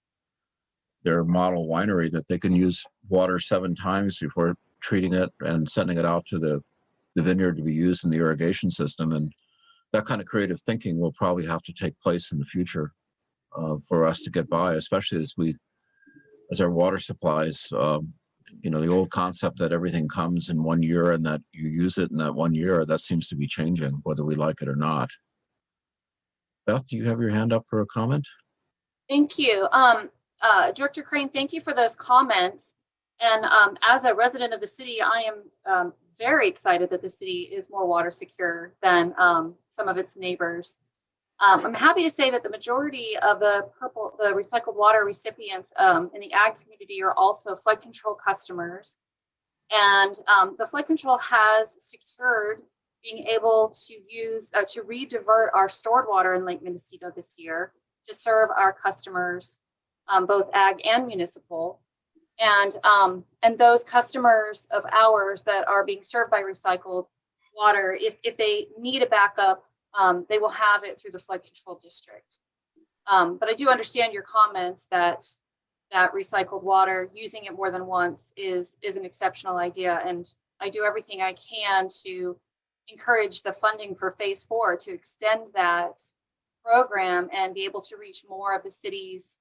their model winery that they can use water 7 times before treating it and sending it out to the vineyard to be used in the irrigation system. And that kind of creative thinking will probably have to take place in the future for us to get by, especially as our water supplies, you know, the old concept that everything comes in 1 year and that you use it in that 1 year, that seems to be changing, whether we like it or not. Beth, do you have your hand up for a comment? Thank you. Director Crane, thank you for those comments. And as a resident of the city, I am very excited that the city is more water secure than some of its neighbors. I'm happy to say that the majority of the recycled water recipients in the ag community are also flood control customers. And the flood control has secured being able to use, to re-divert our stored water in Lake Mendocino this year to serve our customers, both ag and municipal. And those customers of ours that are being served by recycled water, if they need a backup, they will have it through the flood control district. But I do understand your comments that recycled water, using it more than once is an exceptional idea. And I do everything I can to encourage the funding for phase 4 to extend that program and be able to reach more of the city's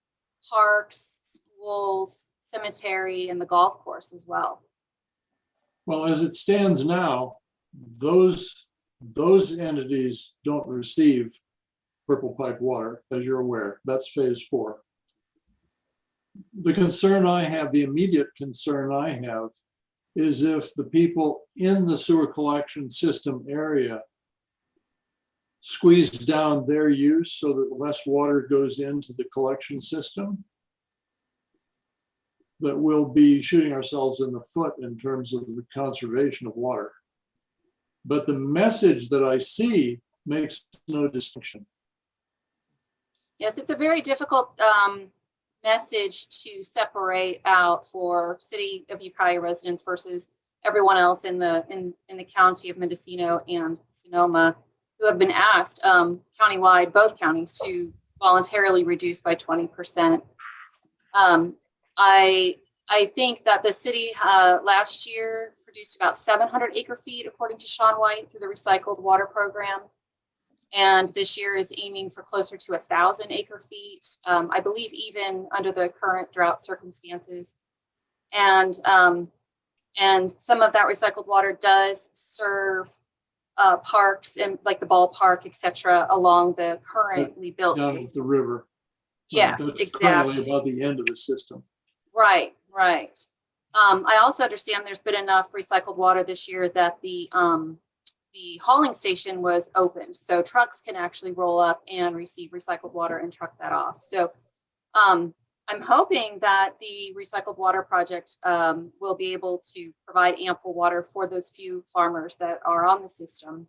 parks, schools, cemetery, and the golf course as well. Well, as it stands now, those entities don't receive purple pipe water, as you're aware. That's phase 4. The concern I have, the immediate concern I have, is if the people in the sewer collection system area squeeze down their use so that less water goes into the collection system, that we'll be shooting ourselves in the foot in terms of the conservation of water. But the message that I see makes no distinction. Yes, it's a very difficult message to separate out for City of Ukiah residents versus everyone else in the county of Mendocino and Sonoma, who have been asked countywide, both counties, to voluntarily reduce by 20%. I think that the city last year produced about 700 acre feet, according to Sean White, through the recycled water program. And this year is aiming for closer to 1,000 acre feet, I believe even under the current drought circumstances. And some of that recycled water does serve parks and like the ballpark, et cetera, along the currently built down system. the river. Yes, That's exactly. currently about the end of the system. Right, right. I also understand there's been enough recycled water this year that the hauling station was opened, so trucks can actually roll up and receive recycled water and truck that off. So I'm hoping that the recycled water project will be able to provide ample water for those few farmers that are on the system,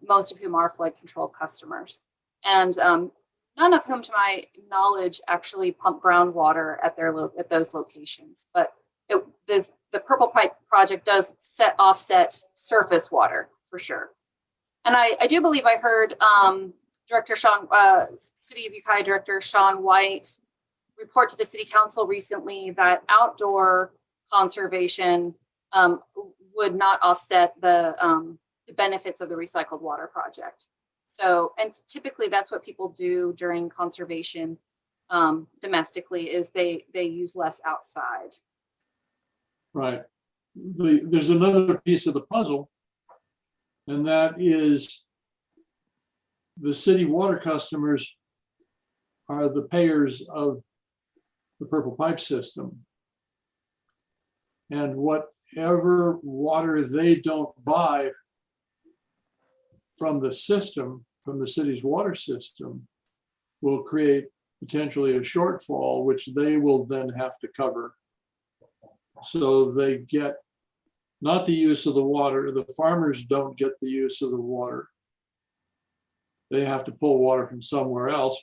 most of whom are flood control customers, and none of whom, to my knowledge, actually pump groundwater at those locations. But the Purple Pipe project does offset surface water for sure. And I do believe I heard City of Ukiah Director Sean White report to the City Council recently that outdoor conservation would not offset the benefits of the recycled water project. So, and typically that's what people do during conservation domestically, is they use less outside. Right. There's another piece of the puzzle, and that is the city water customers are the payers of the Purple Pipe system. And whatever water they don't buy from the system, from the city's water system, will create potentially a shortfall, which they will then have to cover. So they get not the use of the water. The farmers don't get the use of the water. They have to pull water from somewhere else,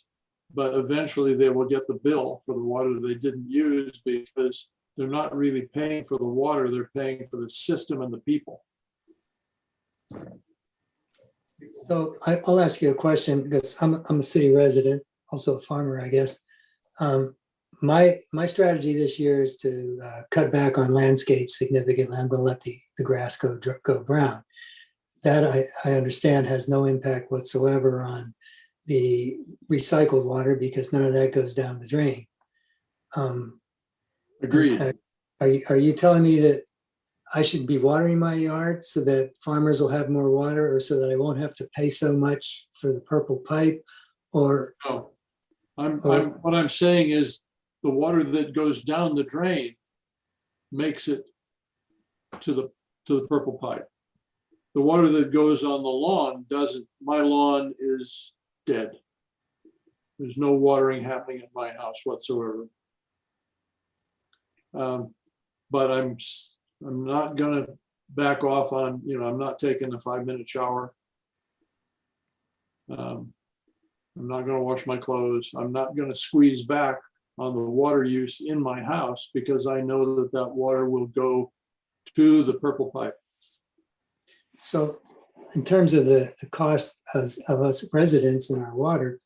but eventually they will get the bill for the water they didn't use, because they're not really paying for the water, they're paying for the system and the people. So I'll ask you a question, because I'm a city resident, also a farmer, I guess. my strategy this year is to cut back on landscape significantly. I'm going to let the grass go brown. That I understand has no impact whatsoever on the recycled water because none of that goes down the drain. Agreed. Are you telling me that I should be watering my yard so that farmers will have more water, or so that I won't have to pay so much for the purple pipe? Or No, what I'm saying is the water that goes down the drain makes it to the purple pipe. The water that goes on the lawn doesn't. My lawn is dead. There's no watering happening at my house whatsoever. But I'm not gonna back off on, I'm not taking the 5-minute shower. I'm not gonna wash my clothes. I'm not gonna squeeze back on the water use in my house because I know that water will go to the purple pipe. so in terms of the cost of us residents in our water,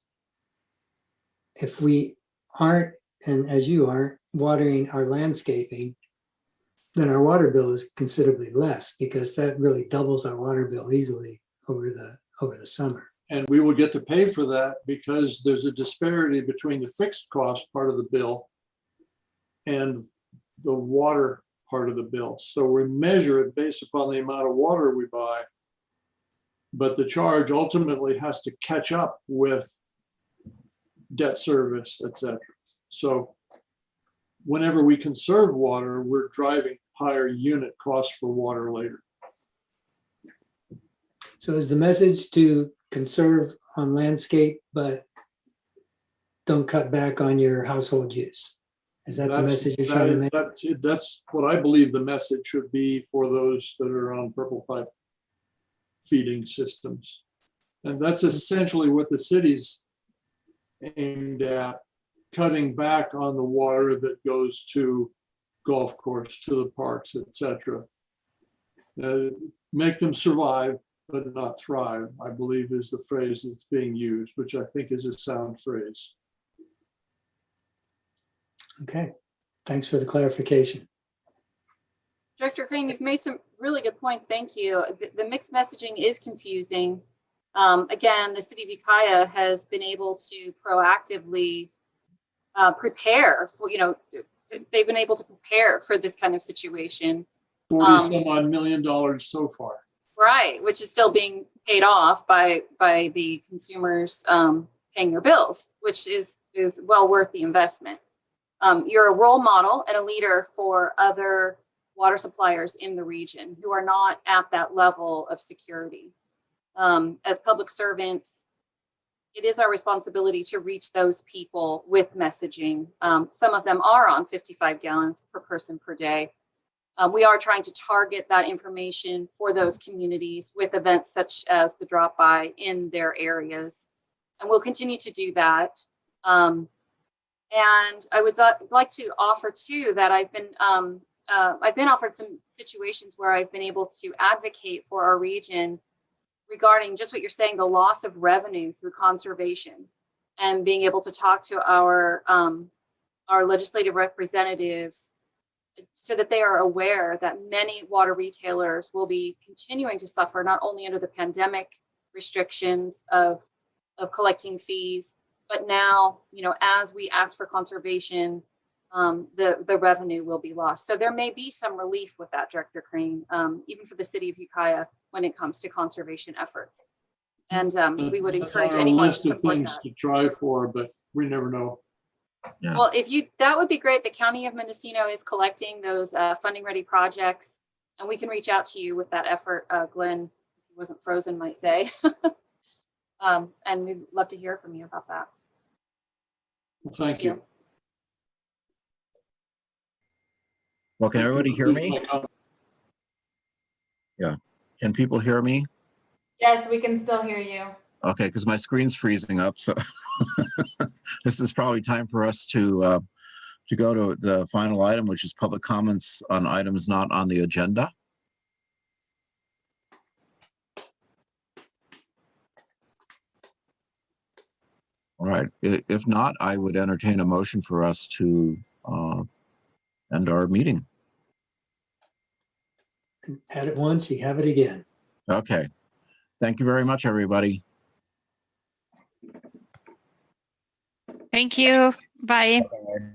if we aren't, and as you aren't, watering our landscaping, then our water bill is considerably less because that really doubles our water bill easily over the summer. And we will get to pay for that because there's a disparity between the fixed cost part of the bill and the water part of the bill. So we measure it based upon the amount of water we buy, but the charge ultimately has to catch up with debt service, etc. So whenever we conserve water, we're driving higher unit costs for water later. So is the message to conserve on landscape, but don't cut back on your household use? Is that the message you're trying to make? That's what I believe the message should be for those that are on purple pipe feeding systems. And that's essentially what the city's aimed at, cutting back on the water that goes to golf course, to the parks, etc. Make them survive, but not thrive, I believe is the phrase that's being used, which I think is a sound phrase. Okay, thanks for the clarification. Director Crane, you've made some really good points. Thank you. The mixed messaging is confusing. Again, the city of Ukiah has been able to proactively prepare for, they've been able to prepare for this kind of situation. $40-some-odd million so far. Right, which is still being paid off by the consumers paying their bills, which is well worth the investment. You're a role model and a leader for other water suppliers in the region who are not at that level of security. As public servants, it is our responsibility to reach those people with messaging. Some of them are on 55 gallons per person per day. We are trying to target that information for those communities with events such as the drop by in their areas. And we'll continue to do that. And I would like to offer too that I've been offered some situations where I've been able to advocate for our region regarding just what you're saying, the loss of revenue through conservation, and being able to talk to our legislative representatives so that they are aware that many water retailers will be continuing to suffer not only under the pandemic restrictions of collecting fees, but now, as we ask for conservation, the revenue will be lost. So there may be some relief with that, Director Crane, even for the city of Ukiah when it comes to conservation efforts. And we would encourage anyone to support that. List of things to try for, but we never know. Yeah. Well, that would be great. The County of Mendocino is collecting those funding ready projects, and we can reach out to you with that effort. Glenn, if he wasn't frozen, might say. And we'd love to hear from you about that. Well, thank you. Well, can everybody hear me? Yeah. Can people hear me? Yes, we can still hear you. Okay, because my screen's freezing up, so this is probably time for us to go to the final item, which is public comments on items not on the agenda. All right. If not, I would entertain a motion for us to end our meeting. Had it once, you have it again. Okay. Thank you very much, everybody. Thank you. Bye. Bye.